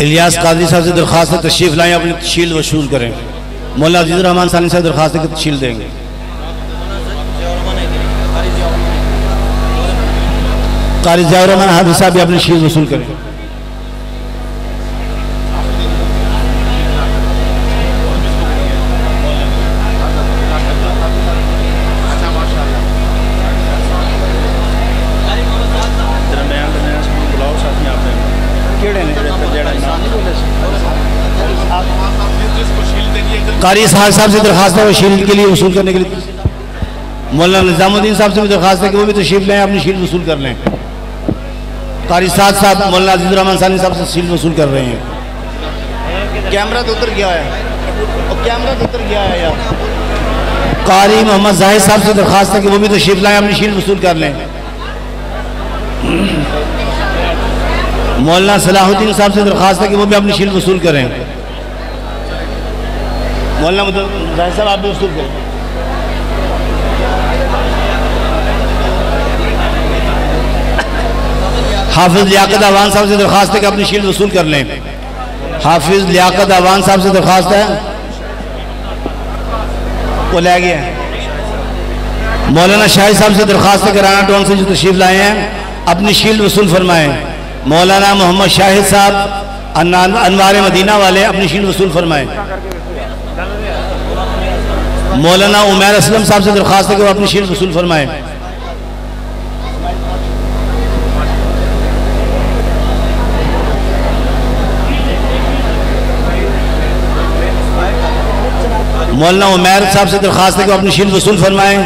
इलियास कादरी साहब से दरख्वास्त है तशरीफ लाएं, अपनी शील्ड वसूल करें। मौलाना अजीजुर रहमान सानी साहब दरख्वास्त है कि शील्ड देंगे। कारी ज़ियाउर रहमान हाफिज़ साहब भी अपनी शील्ड वसूल करें। कारी इसहाक साहब से दरख्वास्त है वो शील्ड के लिए वसूल करने के लिए। मौलाना निजामुद्दीन साहब से भी दरख्वास्त है कि वो भी तशरीफ लें, अपनी शील्ड वसूल कर लें। कारी साहब मौलाना अजीजुर रहमान सानी साहब से शील्ड वसूल कर रहे हैं। कैमरा तो उतर गया है, और कैमरा तो उतर गया है यार। कारी मोहम्मद जाहिद साहब से दरख्वास्त है कि वो भी तशरीफ लाएं, अपनी शील्ड वसूल कर लें। मौलाना सलाहुद्दीन साहब से दरख्वास्त है कि वो भी अपनी शील्ड वसूल करें। मौलाना जाहिद साहब आप भी वसूल करें। हाफिज लियाकत अवान साहब से दरख्वास्त है कि अपनी शील्ड वसूल कर लें। हाफिज लियाकत अवान साहब से दरख्वास्त है, वो ले गया। मौलाना शाहिद साहब से दरख्वास्त है कि राना टाउन से जो तशरीफ लाए हैं अपनी शील्ड वसूल फरमाएं। मौलाना मोहम्मद शाहिद साहब अनवार मदीना वाले अपनी शील्ड वसूल फरमाएं। मौलाना उमैर असलम साहब से दरख्वास्त है कि वो अपनी शील्ड वसूल फरमाएं। मौलाना उमैर साहब से दरख्वास्त है कि वो अपनी शील्ड वसूल फरमाएं।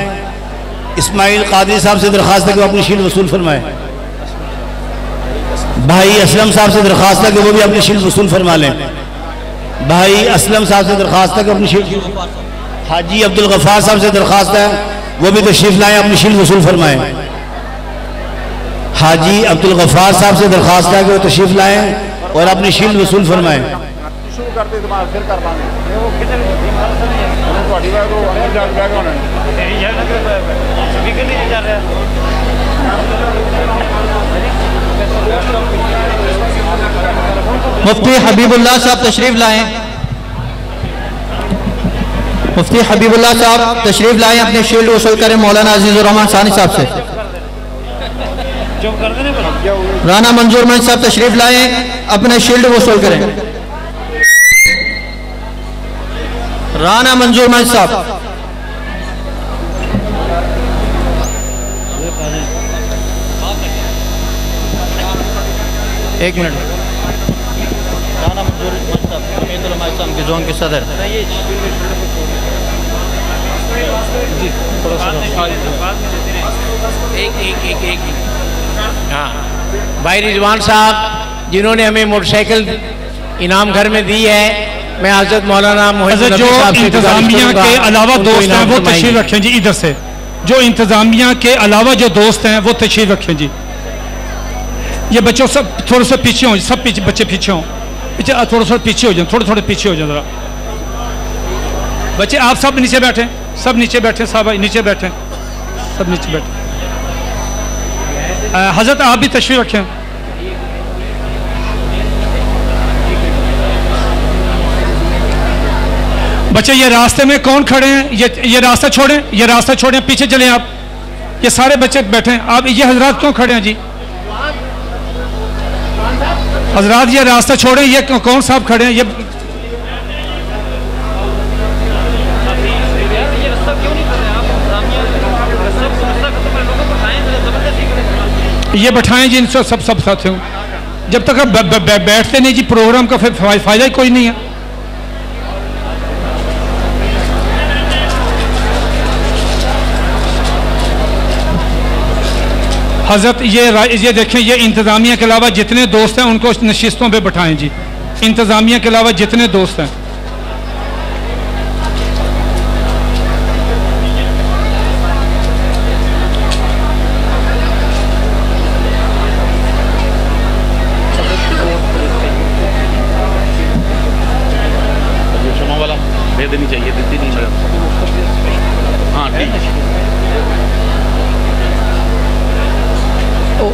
इस्माइल कादरी साहब से दरख्वास्त है कि वो अपनी शील्ड वसूल फरमाएं। भाई असलम साहब से दरख्वास्त है कि वो भी अपनी शील्ड वसूल फरमा लें। भाई असलम साहब से दरख्वास्त है कि अपनी शील्ड। हाजी अब्दुल गफ्फार साहब से दरख्वास्त है वो भी तशरीफ लाएं, अपनी शील्ड वसूल फरमाएं। हाजी अब्दुल गफ्फार साहब से दरख्वास्त है कि वो तशरीफ लाएं और अपनी शील्ड वसूल फरमाएं। मुफ्ती हबीबुल्लाह साहब तशरीफ लाएं। मुफ्ती हबीबुल्लाह साहब तशरीफ लाएं, अपनी शील्ड वसूल करें मौलाना अजीजुर रहमान सानी साहब से। राना मंजूर मंच साहब तशरीफ लाएं, अपने शील्ड वसूल करें। राना मंजूर मंच साहब। एक मिनट। राना मंजूर मंच साहब के जोन के सदर। एक हाँ भाई रिजवान साहब जिन्होंने हमें मोटरसाइकिल इनाम घर में दी है, मैं हजरत मौलाना जो इंतजामिया के अलावा दोस्त हैं वो तशरीफ रखें जी। इधर से जो इंतजामिया के अलावा जो दोस्त हैं वो तशरीफ रखें जी। ये बच्चों सब थोड़े से पीछे हों, सब बच्चे पीछे हों, पीछे थोड़ा पीछे हो जाए, थोड़े पीछे हो जाए जरा। बच्चे आप सब नीचे बैठे, सब नीचे बैठे, सब नीचे बैठे, सब नीचे बैठे। हजरत आप भी तशरीफ रखें। बच्चे ये रास्ते में कौन खड़े हैं, ये रास्ता छोड़ें, ये रास्ता छोड़ें, पीछे चलें आप। ये सारे बच्चे बैठे हैं, आप ये हजरात क्यों खड़े हैं जी? हजरात ये रास्ता छोड़ें, ये कौन साहब खड़े हैं? ये बैठाएं जी इनसे सब साथियों। जब तक आप बैठते नहीं जी प्रोग्राम का फिर फायदा ही कोई नहीं है। हजरत ये देखें, ये इंतज़ामिया के अलावा जितने दोस्त हैं उनको नशिस्तों पे बैठाएं जी। इंतज़ामिया के अलावा जितने दोस्त हैं। देनी चाहिए, देती नहीं है। हाँ ठीक है। वो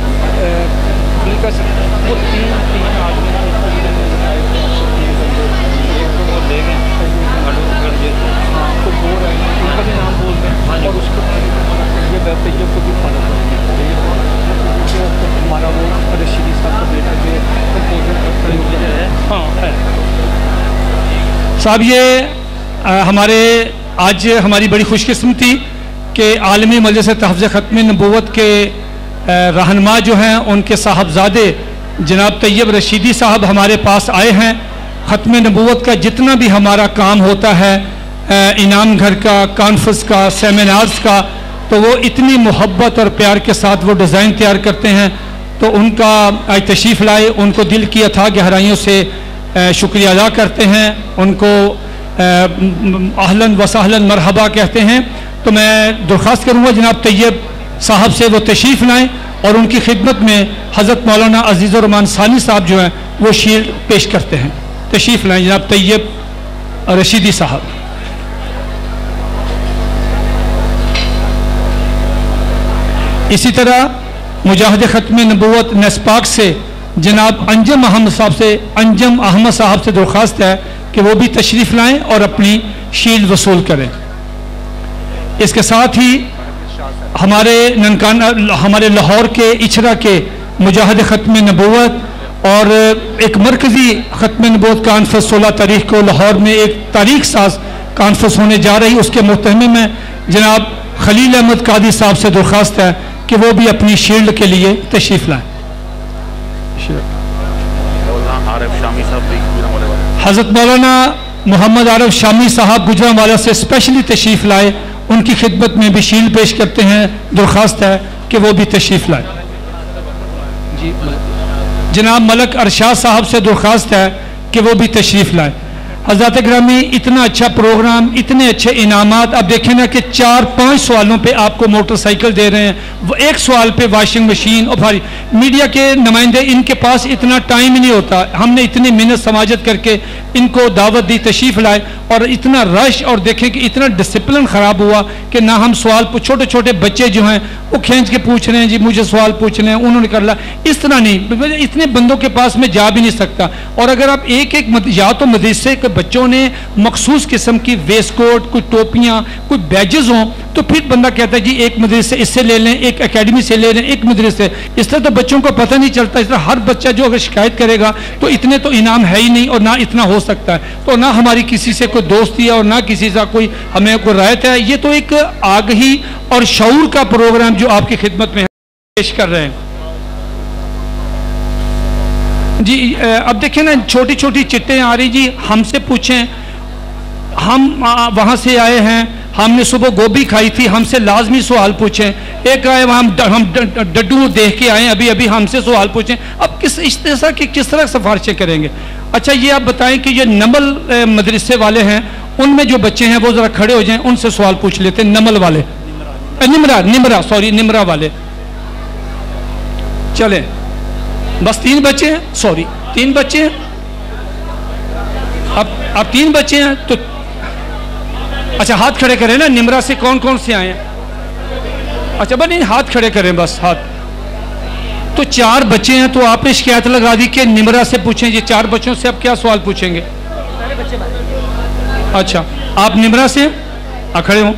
तीन आदमी साहब ये हमारे आज हमारी बड़ी खुशकिस्मती कि आलमी मजलिस तहफ़्ज़ ख़त्म नबूवत के रहनुमा जो हैं उनके साहबजादे जनाब तैयब रशीदी साहब हमारे पास आए हैं। ख़त्म नबूवत का जितना भी हमारा काम होता है, इनाम घर का, कॉन्फ्रेंस का, सेमिनार्स का, तो वो इतनी मोहब्बत और प्यार के साथ वो डिज़ाइन तैयार करते हैं। तो उनका आज तशरीफ़ लाए, उनको दिल की अथाह गहराइयों से शुक्रिया अदा करते हैं, उनको अहलन व सहलन मरहबा कहते हैं। तो मैं दरख्वास्त करूँगा जनाब तैयब साहब से वो तशरीफ़ लाएँ और उनकी खिदमत में हज़रत मौलाना अज़ीज़ुर रहमान सानी साहब जो हैं वो शील्ड पेश करते हैं। तशरीफ़ लाएँ जनाब तैयब रशीदी साहब। इसी तरह मुजाहिद ख़त्म नबूवत नस्पाक से जनाब अंजम अहमद साहब से दरख्वास्त है कि वो भी तशरीफ़ लाएँ और अपनी शील्ड वसूल करें। इसके साथ ही हमारे लाहौर के इचरा के मुजाहिद ख़त्म नबूवत और एक मरकज़ी ख़त्म नबूवत कॉन्फ्रेंस 16 तारीख को लाहौर में एक तारीख साज कॉन्फ्रेंस होने जा रही, उसके मुहतमिम में जनाब खलील अहमद कादी साहब से दरख्वास्त है कि वो भी अपनी शील्ड के लिए तशरीफ़ लाएँ। हज़रत मौलाना मोहम्मद आरिफ शामी साहब गुजरांवाला से स्पेशली तशरीफ़ लाए, उनकी खिदमत में भी शील्ड पेश करते हैं। दरख्वास्त है कि वो भी तशरीफ़ लाए। जनाब मलक अरशाद साहब से दरख्वास्त है कि वो भी तशरीफ़ लाए। हज़रत ग्रामी, इतना अच्छा प्रोग्राम, इतने अच्छे इनामात। अब देखें ना कि 4-5 सवालों पे आपको मोटरसाइकिल दे रहे हैं, वो एक सवाल पे वॉशिंग मशीन। और भारी मीडिया के नुमाइंदे, इनके पास इतना टाइम ही नहीं होता। हमने इतनी मेहनत समाजत करके इनको दावत दी, तशरीफ़ लाए, और इतना रश, और देखें कि इतना डिसिप्लिन ख़राब हुआ कि ना हम सवाल, छोटे छोटे बच्चे जो हैं वो खींच के पूछ रहे हैं, जी मुझे सवाल पूछ रहे हैं, उन्होंने कर लिया। इस तरह नहीं, इतने बंदों के पास मैं जा भी नहीं सकता। और अगर आप एक या तो मदरसे के बच्चों ने मखसूस किस्म की वेस्ट कोट, कोई टोपियाँ, कोई बैजेस हों, तो फिर बंदा कहता है जी एक मदरसे इससे ले लें, एक एकेडमी से ले लें, एक मदरसे। इस तरह तो बच्चों को पता नहीं चलता। इस तरह हर बच्चा जो अगर शिकायत करेगा तो इतने तो इनाम है ही नहीं, और ना इतना हो सकता है। तो ना हमारी किसी से कोई दोस्ती है और ना किसी से कोई हमें कोई रायत है। ये तो एक आगही और शऊर का प्रोग्राम जो आपकी खिदमत में पेश कर रहे हैं जी। अब देखिए ना, छोटी छोटी चिट्ठें आ रही जी, हमसे पूछें, हम वहाँ से आए हैं, हमने सुबह गोभी खाई थी, हमसे लाजमी सवाल पूछें। एक आए हम डड्डू देख के आए, अभी अभी हमसे सवाल पूछें। अब इस तरह की किस तरह सिफारिशें करेंगे? अच्छा ये आप बताएं कि ये नमल मदरसे वाले हैं, उनमें जो बच्चे हैं वो ज़रा खड़े हो जाएं, उनसे सवाल पूछ लेते हैं। नमल वाले, निमरा वाले चले। बस 3 बच्चे हैं, 3 बच्चे हैं। अब 3 बच्चे हैं तो अच्छा हाथ खड़े करें ना। निमरा से कौन कौन से आए हैं? अच्छा बस नहीं, हाथ खड़े करें बस, हाथ। तो 4 बच्चे हैं, तो आपने शिकायत लगा दी कि निमरा से पूछें। ये 4 बच्चों से अब क्या सवाल पूछेंगे? अच्छा आप निमरा से खड़े हो,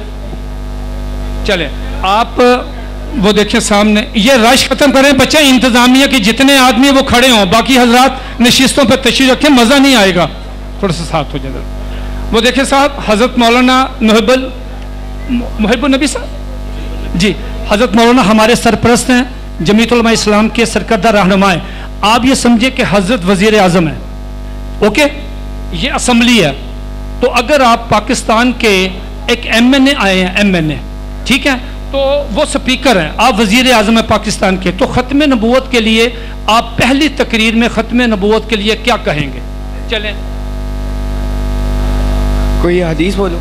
चले आप वो देखें सामने। ये रश खत्म करें बच्चे, इंतजामिया के जितने आदमी वो खड़े हों, बाकी हजरात नशिस्तों पर तशरीफ रखें, मज़ा नहीं आएगा, थोड़ा सा साथ हो जाएगा। वो देखें साहब, हज़रत मौलाना मुहिब्बुन नबी साहब जी, हज़रत मौलाना हमारे सरपरस्त हैं, जमीयत उलमा इस्लाम के सरकर्दा रहनुमा है। आप ये समझे कि हज़रत वज़ीर आज़म है, ओके, ये असम्बली है। तो अगर आप पाकिस्तान के एक MNA आए हैं, MNA, ठीक है, तो वो स्पीकर हैं, आप वज़ीर आज़म है पाकिस्तान के, तो ख़त्म नबूवत के लिए आप पहली तकरीर में ख़त्म नबूवत के लिए क्या कहेंगे? चलें कोई हदीस बोलो।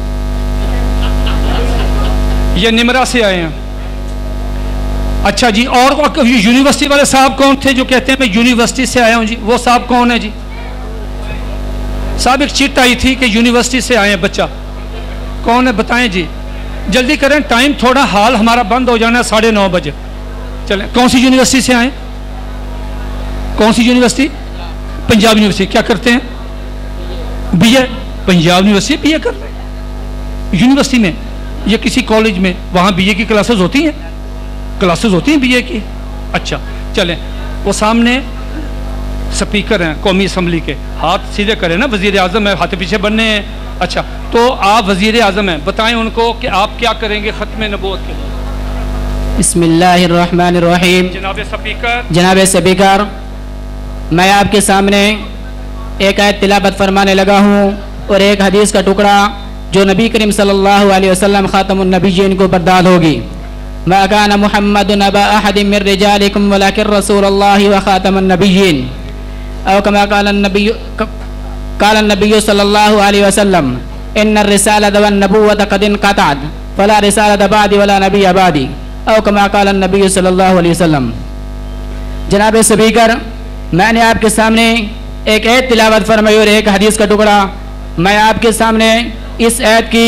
ये निमरा से आए हैं। अच्छा जी, और यूनिवर्सिटी वाले साहब कौन थे जो कहते हैं मैं यूनिवर्सिटी से आया हूँ जी? वो साहब कौन है जी? साहब एक चिट आई थी कि यूनिवर्सिटी से आए हैं, बच्चा कौन है बताएं जी, जल्दी करें, टाइम थोड़ा, हाल हमारा बंद हो जाना है 9:30 बजे। चलें, कौन सी यूनिवर्सिटी से आए? कौन सी यूनिवर्सिटी? पंजाब यूनिवर्सिटी। क्या करते हैं? BA। पंजाब यूनिवर्सिटी BA कर रहे हैं यूनिवर्सिटी में या किसी कॉलेज में, वहाँ BA की क्लासेस होती हैं, BA की। अच्छा चलें, वो सामने स्पीकर हैं कौमी असम्बली के, हाथ सीधे करें ना, वजीर आज़म है, हाथ पीछे बनने हैं। अच्छा, तो आप वजीर आज़म हैं, बताएं उनको कि आप क्या करेंगे ख़त्म नबूवत के लिए। बिस्मिल्लाहिर्रहमानिर्रहीम। जनाब स्पीकर, मैं आपके सामने एक आयत तिलावत फरमाने लगा हूँ और एक हदीस का टुकड़ा जो नबी करीम सल्लल्लाहु अलैहि वसल्लम खातमुन नबिय्यीन को बर्दाद होगी। मा काना मुहम्मदुन अबा अहदिम मिन रिजालिकुम वलाकिन रसूलुल्लाहि व खातमुन नबिय्यीन औ कमा क़ाला नबी सल्लल्लाहु अलैहि वसल्लम इन्ना रिसालत वन नबुव्वत क़द इनक़तअत फला रिसालत बअदी वला नबिय्य बअदी औ कमा क़ाला नबी सल्लल्लाहु अलैहि वसल्लम। जनाब स्पीकर, मैंने आपके सामने एक आयत तिलावत फरमाई और एक हदीस का टुकड़ा। मैं आपके सामने इस आयत की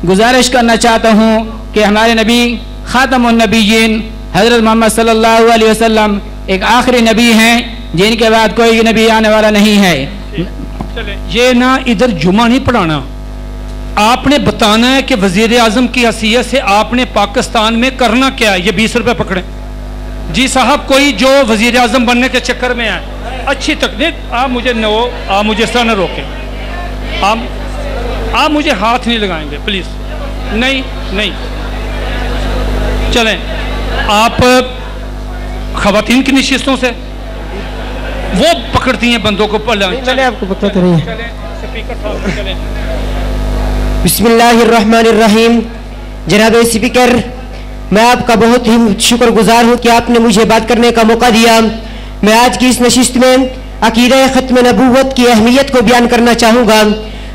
गुजारिश करना चाहता हूँ कि हमारे नबी खातमुन नबिय्यीन हज़रत मोहम्मद सल्लल्लाहु अलैहि वसल्लम एक आखिरी नबी हैं जिनके बाद कोई नबी आने वाला नहीं है। चले, ये ना इधर जुमा नहीं पढ़ाना, आपने बताना है कि वजीर आजम की हैसियत से आपने पाकिस्तान में करना क्या है। ये 20 रुपए पकड़े जी साहब, कोई जो वजीर आजम बनने के चक्कर में है, अच्छी तकनीक, आप मुझे आप मुझे इस तरह न रोकें, आप मुझे हाथ नहीं लगाएंगे प्लीज, नहीं नहीं। चलें, आप खवातीन की नशिस्तों से वो पकड़ती हैं बंदों को, मैंने आपको पता तो नहीं है। चलें। बिस्मिल्लाहिर्रहमानिर्रहीम। जनाब स्पीकर, मैं आपका बहुत ही शुक्रगुजार हूँ कि आपने मुझे बात करने का मौका दिया। मैं आज की इस नशिस्त में अकीदा ख़त्म नबूवत की अहमियत को बयान करना चाहूँगा।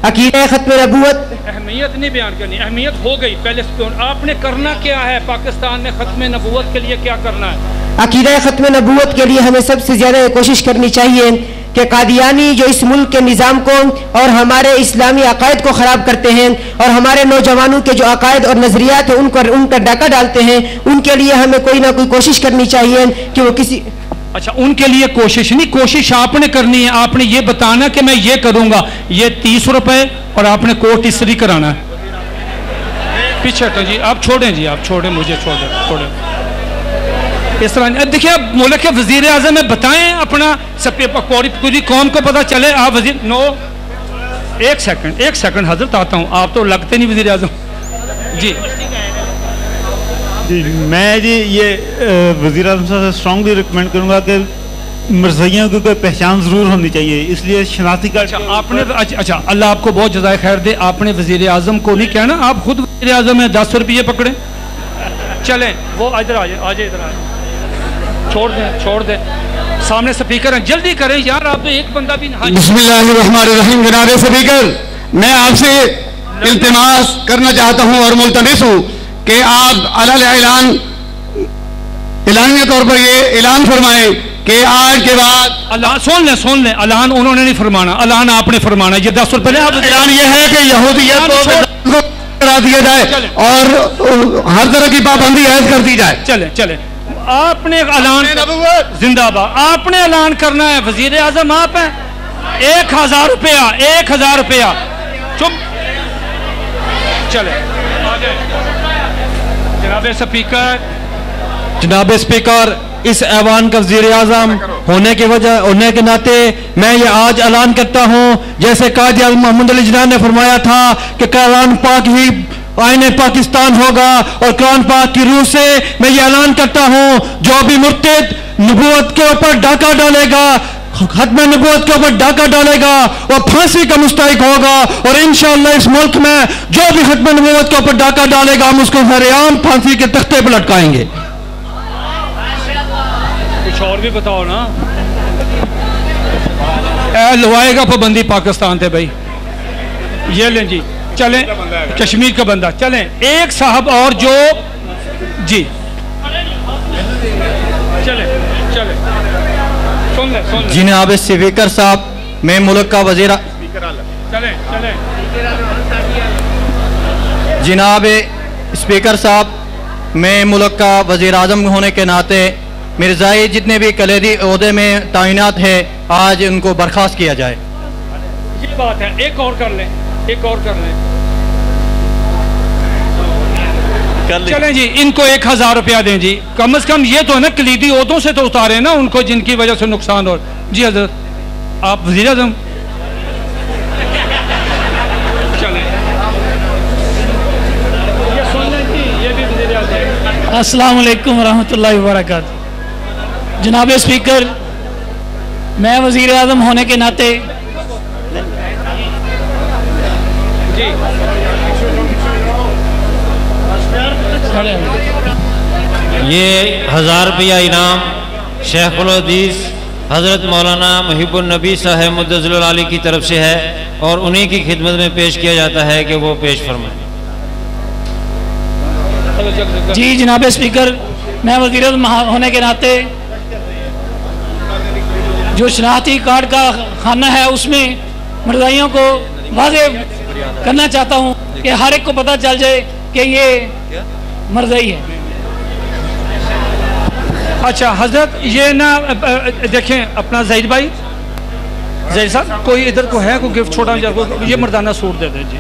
अकीदा ख़त्म नबूवत, अहमियत नहीं बयान करनी, अहमियत हो गई पहले। आपने करना क्या है पाकिस्तान में ख़त्म नबूवत के लिए, क्या करना है? अकीदा ख़त्म नबूवत के लिए हमें सबसे ज़्यादा कोशिश करनी चाहिए कि कादियानी जो इस मुल्क के निज़ाम को और हमारे इस्लामी अकायद को ख़राब करते हैं और हमारे नौजवानों के जो अकायद और नज़रियात हैं उनका डाका डालते हैं, उनके लिए हमें कोई ना कोई कोशिश करनी चाहिए कि वो किसी। अच्छा, उनके लिए कोशिश नहीं, कोशिश आपने करनी है। आपने ये बताना कि मैं ये करूंगा, ये 30 रुपए और आपने कोर्ट इस्त्री कराना है। पीछे हटो जी, आप छोड़ें जी, आप छोड़ें, मुझे छोड़ें। इस तरह देखिए, आप मुल्क के वजीर आजम है, बताएं अपना, सब पूरी कौम को पता चले आप वजीर। नो, एक सेकंड हजरत, आता हूँ, आप तो लगते नहीं वजीर आजम जी। जी मैं जी ये वज़ीर आज़म साहब से स्ट्रांगली रिकमेंड करूँगा कि मरज़इयों की कोई पहचान ज़रूर होनी चाहिए, इसलिए शनाख्ती कार्ड। अच्छा, आपने अच्छा, अल्लाह आपको बहुत जज़ाए खैर दे, आपने वज़ीर आज़म को नहीं कहना, आप खुद वज़ीर आज़म है, 10 रुपये पकड़े। चलें, वो इधर आ जाए, इधर आ जाए, छोड़ दे, सामने स्पीकर हैं, जल्दी करें यार, आप तो एक बंदा भी नहीं। बिस्मिल्लाहिर्रहमानिर्रहीम। जनाब स्पीकर, मैं आपसे इल्तिमास करना चाहता हूँ और मुल्तमिस हूँ कि आप एलानिया तौर पर ये ऐलान फरमाएं कि आज के बाद अलान सुन लें, अलान उन्होंने नहीं फरमाना, अलान आपने फरमाना। ये 10 रुपये ऐलान ये है कि यहूदियत को करा दिया जाए और हर तरह की पाबंदी ऐद कर दी जाए। चले, आपने ऐलान जिंदाबाद, आपने ऐलान करना है, वजीर आजम आप हैं। 1000 रुपया, चुप। चले, जनाब स्पीकर, इस ऐवान का वज़ीर आज़म होने के नाते मैं ये आज ऐलान करता हूँ, जैसे काजी आज़म मोहम्मद अली जिन्ना ने फरमाया था कि कुरान पाक ही आईने पाकिस्तान होगा, और कुरान पाक की रूह से मैं ये ऐलान करता हूँ, जो भी मुर्तिद नबूवत के ऊपर डाका डालेगा, खत्म नबूवत के ऊपर डाका डालेगा, वो फांसी का मुस्तहिक होगा। और इंशाअल्लाह इस मुल्क में जो भी खत्म नबूवत के ऊपर डाका डालेगा, हम उसको सरेआम फांसी के तख्ते पर लटकाएंगे। कुछ और भी बताओ ना। लवाएगा पाबंदी पाकिस्तान थे भाई, ये लें जी। चलें, कश्मीर का बंदा। चलें, एक साहब और जो जी, चले सुन ले। जनाब स्पीकर साहब, मैं मुल्क का वजीर, जनाब स्पीकर साहब, मैं मुल्क का वजीर आज़म होने के नाते मिर्ज़ाई जितने भी कलेदी ओहदे में तैनात है, आज उनको बर्खास्त किया जाए। ये बात है, एक और कर लें। चलें जी, इनको 1000 रुपया दें जी, कम से कम ये तो है ना, कलीदी ओहदों से तो उतारे ना उनको जिनकी वजह से नुकसान हो। जी हजरत, आप वज़ीर आज़म। अस्सलाम वालेकुम रहमतुल्लाहि व बरकातहू। जनाब स्पीकर, मैं वज़ीर आज़म होने के नाते ये 1000 रुपया इनाम शेखुल हदीस हज़रत मौलाना मुहिब्बुन नबी साहब मुद्दज़िलुल आली की तरफ से है और उन्हीं की खिदमत में पेश किया जाता है कि वो पेश फरमाएं। जी जनाब स्पीकर, मैं वज़ीर आज़म होने के नाते जो शनाख्ती कार्ड का खाना है उसमें मर्दाइयों को वाज़ेह करना चाहता हूँ कि हर एक को पता चल जाए कि ये मर्दाई है। अच्छा हजरत, ये ना देखें अपना ज़हीद भाई, ज़हीद साहब कोई इधर को है कोई गिफ्ट छोटा, ये मर्दाना सूट दे दें जी।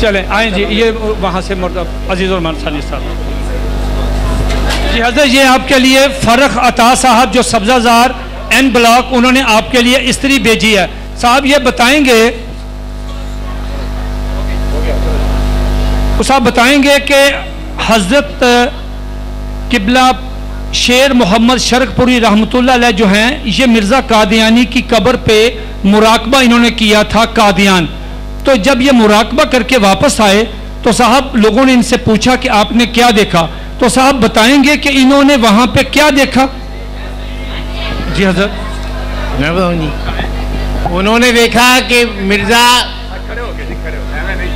चलें आए जी, ये वहाँ से अजीज़ उर सानी साहब। जी हजरत, ये आपके लिए फ़र्क अता साहब जो सब्ज़ाजार एन ब्लॉक, उन्होंने आपके लिए इस्त्री भेजी है। साहब ये बताएंगे, साहब बताएंगे कि हजरत किबला शेर मोहम्मद शरकपुरी रहमतुल्लाह अलैह जो हैं, ये मिर्ज़ा कादियानी की कब्र पे मुराकबा इन्होंने किया था कादियान। तो जब ये मुराकबा करके वापस आए तो साहब लोगों ने इनसे पूछा कि आपने क्या देखा, तो साहब बताएंगे कि इन्होंने वहां पे क्या देखा। जी हजरत, मैं बताऊँ, उन्होंने देखा कि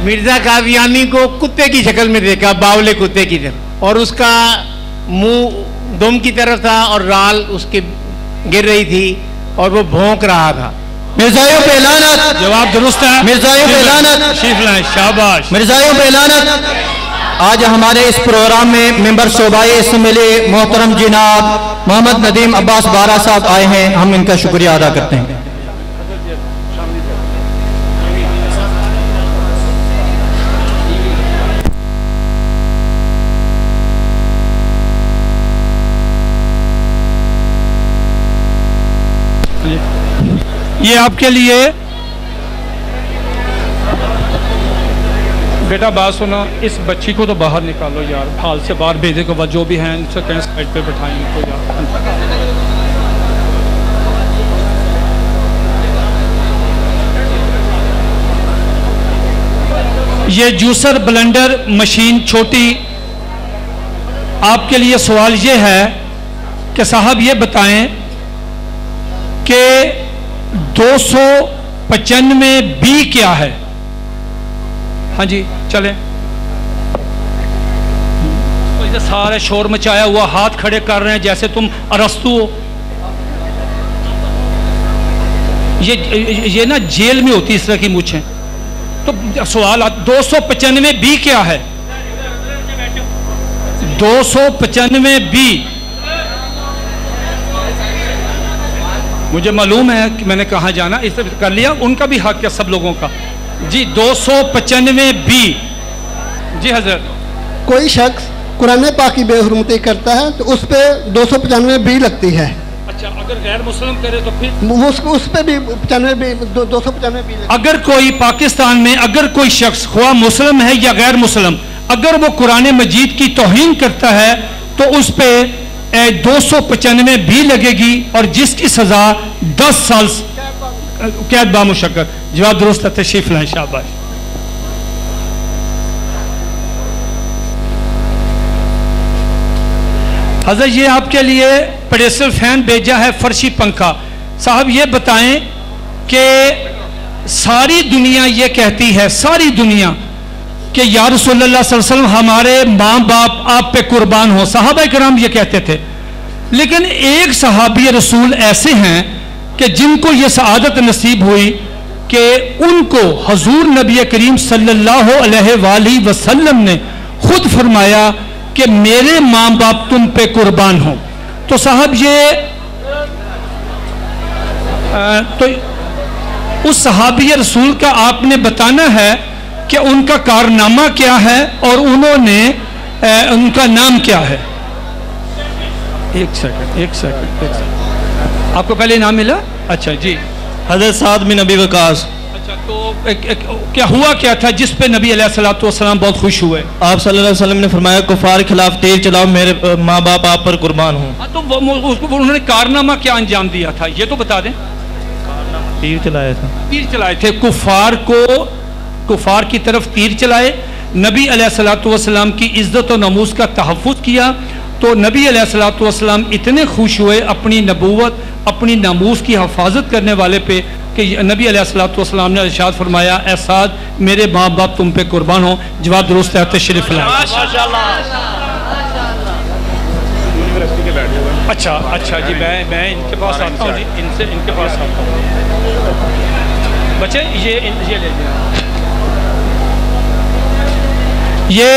मिर्जा कादियानी को कुत्ते की शक्ल में देखा, बावले कुत्ते की तरह, और उसका मुंह दुम की तरफ था और राल उसके गिर रही थी और वो भौंक रहा था। मिर्जायों पे लानत। जवाब दुरुस्त है। मिर्जायों पे लानत। शाबाश। मिर्जायों पे लानत। आज हमारे इस प्रोग्राम में मेंबर शोबाए से मिले मोहतरम जनाब मोहम्मद नदीम अब्बास बारा साहब आए हैं, हम इनका शुक्रिया अदा करते हैं। ये आपके लिए बेटा, बात सुनो, इस बच्ची को तो बाहर निकालो यार, हाल से बाहर भेजे के बाद जो भी हैं इनसे कहीं साइड पे बैठाएं इनको यार। ये जूसर ब्लेंडर मशीन छोटी, आपके लिए सवाल ये है कि साहब ये बताएं कि 295 बी क्या है। हाँ जी चलें। सारे शोर मचाया हुआ, हाथ खड़े कर रहे हैं जैसे तुम अरस्तु हो। ये ना जेल में होती इस तरह की मूछें। तो सवाल 295 बी क्या है? 295 बी मुझे मालूम है कि मैंने कहाँ जाना, इस तरह कर लिया, उनका भी हक है सब लोगों का। जी 295 बी। जी हजरत, कोई शख्स कुरान पाक की बेहुरमती करता है तो उस पर 295 बी लगती है। अच्छा, अगर गैर मुस्लिम करे तो फिर उस पर भी 295 बी। अगर कोई पाकिस्तान में अगर कोई शख्स ख्वाह मुस्लिम है या गैर मुस्लिम, अगर वो कुरान मजीद की तौहीन करता है तो उस पर 295 बी लगेगी और जिसकी सजा 10 साल कैद बामुशक्कत। जवाब दुरुस्त है, तशरीफ लाएं। शाबाश। हजरत, ये आपके लिए पेडेस्टल फैन भेजा है, फर्शी पंखा। साहब ये बताएं कि सारी दुनिया ये कहती है, सारी दुनिया, कि या रसूलुल्लाह सल्लल्लाहु अलैहि वसल्लम हमारे माँ बाप आप पे कुर्बान हो, सहाबा किराम ये कहते थे। लेकिन एक सहाबी रसूल ऐसे हैं कि जिनको ये सआदत नसीब हुई कि उनको हजूर नबी करीम सल्लल्लाहु अलैहि वसल्लम ने खुद फरमाया कि मेरे माँ बाप तुम पे कुर्बान हो। तो साहब ये तो उस सहाबी रसूल का आपने बताना है कि उनका कारनामा क्या है और उन्होंने उनका नाम क्या है। एक सेकंड आपको पहले नाम मिला? अच्छा जी, हज़रत साद बिन अबी वकास। अच्छा, तो क्या हुआ क्या था जिस पे नबी अलैहिस्सलातु वस्सलाम बहुत खुश हुए? आप सल्लल्लाहु अलैहि वसल्लम ने फरमाया कुफार के खिलाफ तीर चलाओ, मेरे माँ बाप आप पर कुर्बान हों। तो उन्होंने कारनामा क्या अंजाम दिया था ये तो बता दें। तीर चलाया था, तीर चलाए थे, कुफार की तरफ तीर चलाए, नबी अलैहिस्सलातु वस्सलाम की इज्जत और नमूस का तहफ़्फ़ुज़ किया। तो नबी अलैहिस्सलातु वस्सलाम इतने खुश हुए अपनी नबूवत, अपनी नमूस की हिफाजत करने वाले पे कि नबी अलैहिस्सलातु वस्सलाम ने इरशाद फरमाया, ऐ साद मेरे माँ बाप तुम पे कुर्बान हो। जवाब दुरुस्त है, तशरीफ लाए। अच्छा जी, मैं इनके पास आता हूँ जी, इनके पास आता हूँ। बच्चे ये ले जाए। ये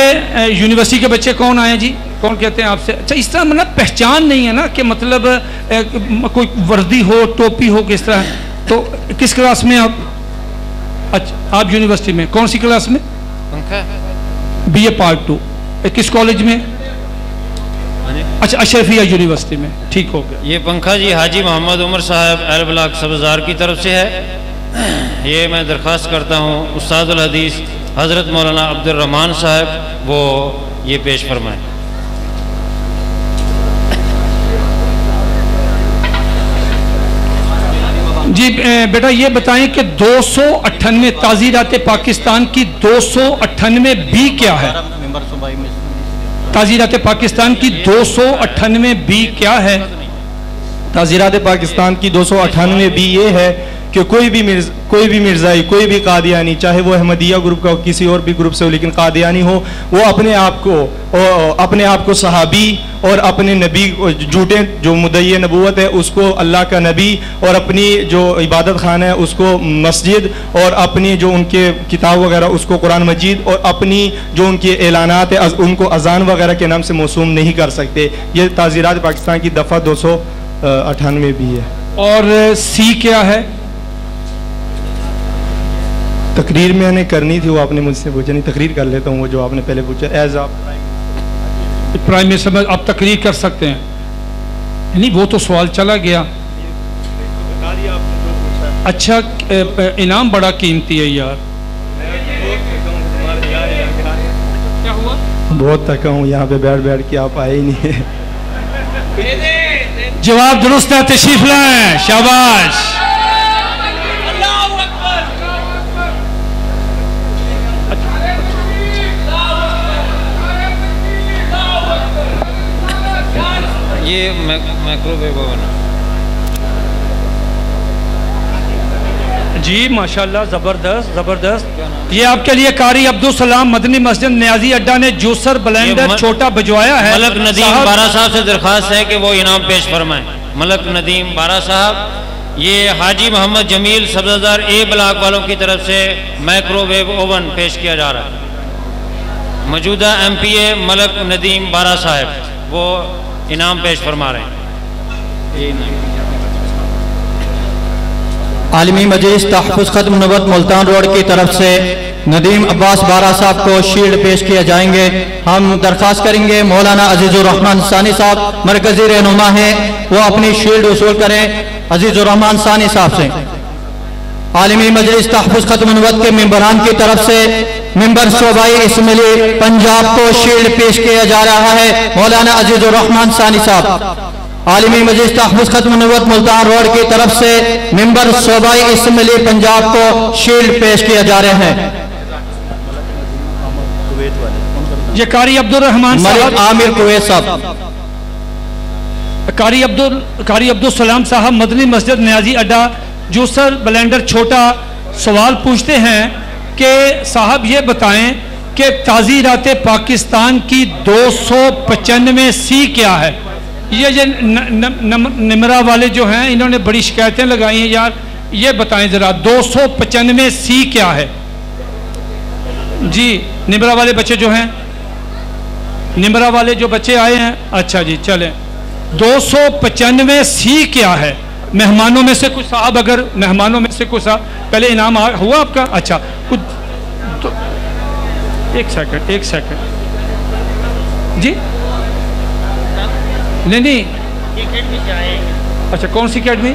यूनिवर्सिटी के बच्चे कौन आए जी, कौन कहते हैं आपसे? अच्छा, इस तरह मतलब पहचान नहीं है ना कि मतलब कोई वर्दी हो, टोपी हो, किस तरह। तो किस क्लास में आप? अच्छा, आप यूनिवर्सिटी में कौन सी क्लास में? BA Part 2। किस कॉलेज में? अच्छा, अशरफिया यूनिवर्सिटी में। ठीक हो गया। ये पंखा जी हाजी मोहम्मद उमर साहब एल ब्लॉक सब्ज़ार की तरफ से है। ये मैं दरख्वास्त करता हूँ उस्तादुल हदीस हज़रत मौलाना अब्दुल रहमान साहब वो ये पेश फरमाएं। जी बेटा, ये बताएं कि 298 ताज़ीरात पाकिस्तान की 298 बी क्या है? ताज़ीरात पाकिस्तान की 298 बी क्या है? ताज़ीरात पाकिस्तान की 298 बी ये है कि कोई भी मिर्ज़ाई, कोई भी कादियानी, चाहे वो अहमदिया ग्रुप का हो, किसी और भी ग्रुप से हो, लेकिन कादियानी हो, वो अपने आप को सहाबी और अपने नबी झूठे जो मुद्दई नबूवत है उसको अल्लाह का नबी और अपनी जो इबादत खाना है उसको मस्जिद और अपनी जो उनके किताब वगैरह उसको कुरान मजीद और अपनी जो उनके ऐलानात है उनको अजान वगैरह के नाम से मौसूम नहीं कर सकते। ये ताज़ीरात पाकिस्तान की दफ़ा 298 भी है। और सी क्या है? तकरीर मैंने करनी थी, वो आपने मुझसे पूछा नहीं। तकरीर कर लेता हूँ वो जो आपने पहले पूछा। एज आप प्राइम मिनिस्टर में आप तकरीर कर सकते हैं? नहीं, वो तो सवाल चला गया। अच्छा, इनाम बड़ा कीमती है यार। क्या हुआ? बहुत थका हूँ, यहाँ पे बैठ बैठ के आप आए ही नहीं है। जवाब दुरुस्त है, तशरीफ लाएं। शाबाश। ये माइक्रोवेव ओवन जी, माशाल्लाह, जबरदस्त। ये आपके लिए कारी अब्दुल सलाम मदनी मस्जिद न्याजी अड्डा ने जूसर ब्लेंडर छोटा भिजवाया है। मलक नदीम बारा साहब से दरख्वास्त है कि वो इनाम पेश फरमाएं। मलक नदीम बारा साहब, ये हाजी मोहम्मद जमील सब्ज़ार ए ब्लॉक वालों की तरफ से माइक्रोवेव ओवन पेश किया जा रहा है। मौजूदा MPA मलक नदीम बारा साहब वो इनाम पेश फरमा रहे हैं। आलमी मजलिस तहफ़्फ़ुज़ ख़त्म नबूवत मुल्तान रोड की तरफ से नदीम अब्बास बारा साहब को शील्ड पेश किए जाएंगे। हम दरख्वास्त करेंगे मौलाना अजीज़ुर रहमान सानी साहब मरकज़ी रहनुमा हैं, वो अपनी शील्ड वसूल करें अजीज़ुर रहमान सानी साहब से। आलमी मजलिस तहफ़्फ़ुज़ ख़त्म नबूवत के मेंबरान की तरफ से मेंबर शोबाई इसमिली पंजाब को शील्ड पेश किया जा रहा है मौलाना अजीज़ुर रहमान सानी साहब। आलमी मजलिस तहफ़्फ़ुज़ ख़त्म नबूवत मुल्तान रोड की तरफ से मेंबर शोबाई इसमिली पंजाब को शील्ड पेश किया जा रहे हैं। ये कारी अब्दुल रहमान साहब, आमिर कुवैत साहब, कारी अब्दुल सलाम साहब मदनी मस्जिद न्याजी अड्डा जूसर ब्लेंडर छोटा सवाल पूछते हैं कि साहब ये बताएं कि ताज़ीरात पाकिस्तान की 295 सी क्या है? ये निमरा वाले जो हैं इन्होंने बड़ी शिकायतें लगाई हैं यार, ये बताएं ज़रा 295 सी क्या है? जी, निमरा वाले बच्चे जो हैं, निमरा वाले जो बच्चे आए हैं, अच्छा जी चलें, 295 सी क्या है? मेहमानों में से कुछ साहब, अगर मेहमानों में से कुछ साहब, पहले इनाम हुआ आपका? अच्छा, कुछ एक सेकंड जी, नहीं, अच्छा कौन सी अकेडमी?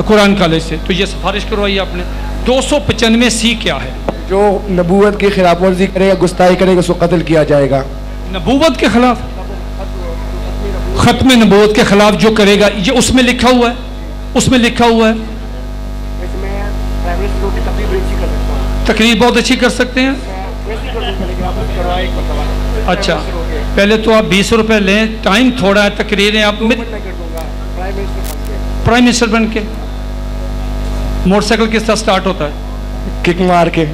कुरान कॉलेज से। तो ये सिफारिश करवाई आपने। 295C क्या है? जो नबूवत की खिलाफ वर्जी करेगा, गुस्ताई करेगा, उसको कत्ल किया जाएगा। नबूवत के खिलाफ, खत्म नबूवत के खिलाफ जो करेगा, ये उसमें लिखा हुआ है, उसमें लिखा हुआ है। तकरीर बहुत अच्छी कर सकते हैं। अच्छा, पहले तो आप 20 रुपए लें, टाइम थोड़ा है, तकरीरें आप प्राइम मिनिस्टर बन के। मोटरसाइकिल किस तरह स्टार्ट होता है? किक मार के।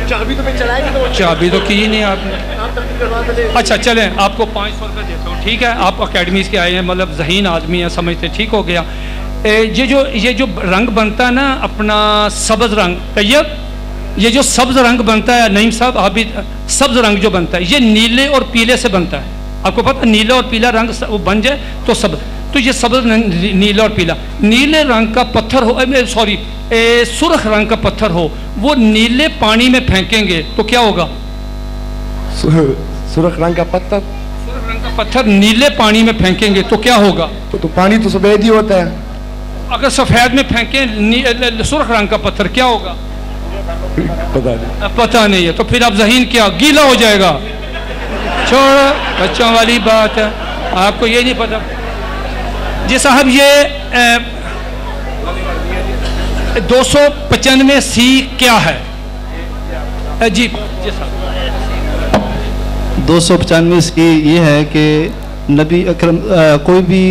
चाबी तो की ही नहीं आपने। अच्छा चलें, आपको 500 रुपये देता हूँ, ठीक है? आप अकेडमी के आए हैं, मतलब ज़हीन आदमी है, समझते, ठीक हो गया। ये जो रंग बनता है ना अपना सब्ज़ रंग, तैयब, ये जो सब्ज़ रंग बनता है नईम साहब, आप भी सब्ज़ रंग जो बनता है ये नीले और पीले से बनता है। आपको पता, नीला और पीला रंग वो बन जाए तो सब, तो ये सब्ज़ नीला और पीला, नीले रंग का पत्थर हो, सॉरी सुर्ख रंग का पत्थर हो, वो नीले पानी में फेंकेंगे तो क्या होगा? सुर्ख रंग का पत्थर, सुर्ख रंग का पत्थर नीले पानी में फेंकेंगे तो क्या होगा? तो पानी तो सफेद ही होता है। अगर सफेद में फेंकें सुर्ख रंग का पत्थर क्या होगा? पता नहीं है। तो फिर आप ज़हीन क्या, गीला हो जाएगा। छोड़ो, बच्चों वाली बात है, आपको ये नहीं पता। जी साहब, ये 295C क्या है? जी 295C ये है कि नबी अकरम कोई भी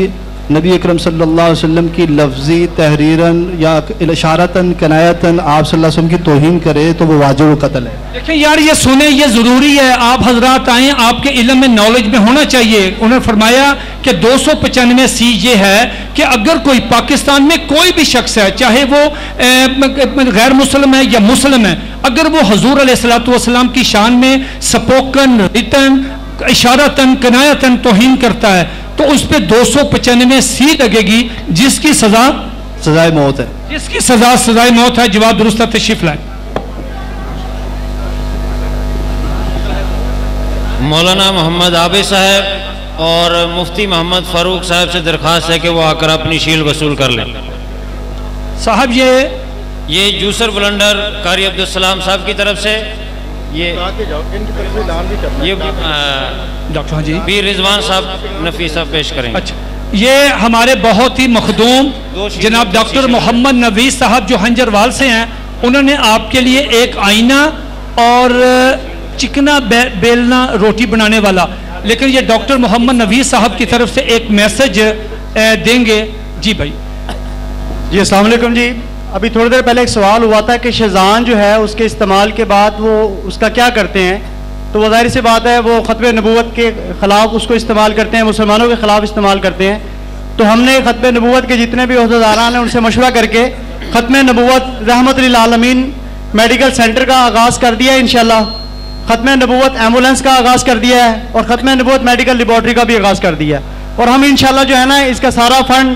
नबी अकरम सल्लल्लाहु अलैहि वसल्लम की लफ्ज़ी तहरीरन या इशारतन कनायतन आप सल्लल्लाहु अलैहि वसल्लम की तौहीन करे तो वो वाजिब कत्ल है। देखिए यार, ये सुने, ये ज़रूरी है, आप हजरात आए, आपके इल्म में नॉलेज में होना चाहिए। उन्होंने फरमाया कि 295C ये है कि अगर कोई पाकिस्तान में कोई भी शख्स है, चाहे वो गैर मुस्लिम है या मुस्लिम है, अगर वो हजूर अलैहिस्सलातु वस्सलाम की शान में स्पोकन, रिटन, इशारतन, कनायतन तौहीन करता है तो उस पर 295C लगेगी, जिसकी सजाए मौत है, जिसकी सजाए मौत है। जवाब दुरुस्त, तशरीफ लाए। मौलाना मोहम्मद आबिद साहब और मुफ्ती मोहम्मद फारूक साहब से दरख्वास्त है कि वो आकर अपनी शील वसूल कर लें। साहब ये जूसर बुलंदर कारी अब्दुल सलाम साहब की तरफ से ये डॉक्टर हाँ जी बी रिजवान साहब नफीसा पेश करेंगे। अच्छा, ये हमारे बहुत ही मखदूम जनाब डॉक्टर मोहम्मद नवीस साहब जो हंजरवाल से हैं, उन्होंने आपके लिए एक आईना और चिकना बेलना रोटी बनाने वाला, लेकिन ये डॉक्टर मोहम्मद नवीस साहब की तरफ से एक मैसेज देंगे। जी भाई। जी अस्सलाम वालेकुम जी। अभी थोड़ी देर पहले एक सवाल हुआ था कि शेज़ान जो है उसके इस्तेमाल के बाद वो उसका क्या करते हैं, तो ज़ाहिर सी बात है वो ख़त्म नबूवत के ख़िलाफ़ उसको इस्तेमाल करते हैं, मुसलमानों के ख़िलाफ़ इस्तेमाल करते हैं। तो हमने ख़त्म नबूवत के जितने भी ओहदेदारान हैं उनसे मशवरा करके ख़त्म नबूवत रहमत लिल आलमीन मेडिकल सेंटर का आगाज़ कर दिया है। इंशाअल्लाह ख़त्म नबूवत एम्बुलेंस का आगाज़ कर दिया है और ख़त्म नबूवत मेडिकल लेबॉर्ट्री का भी आगाज़ कर दिया है। और हम इंशाअल्लाह जो है ना इसका सारा फंड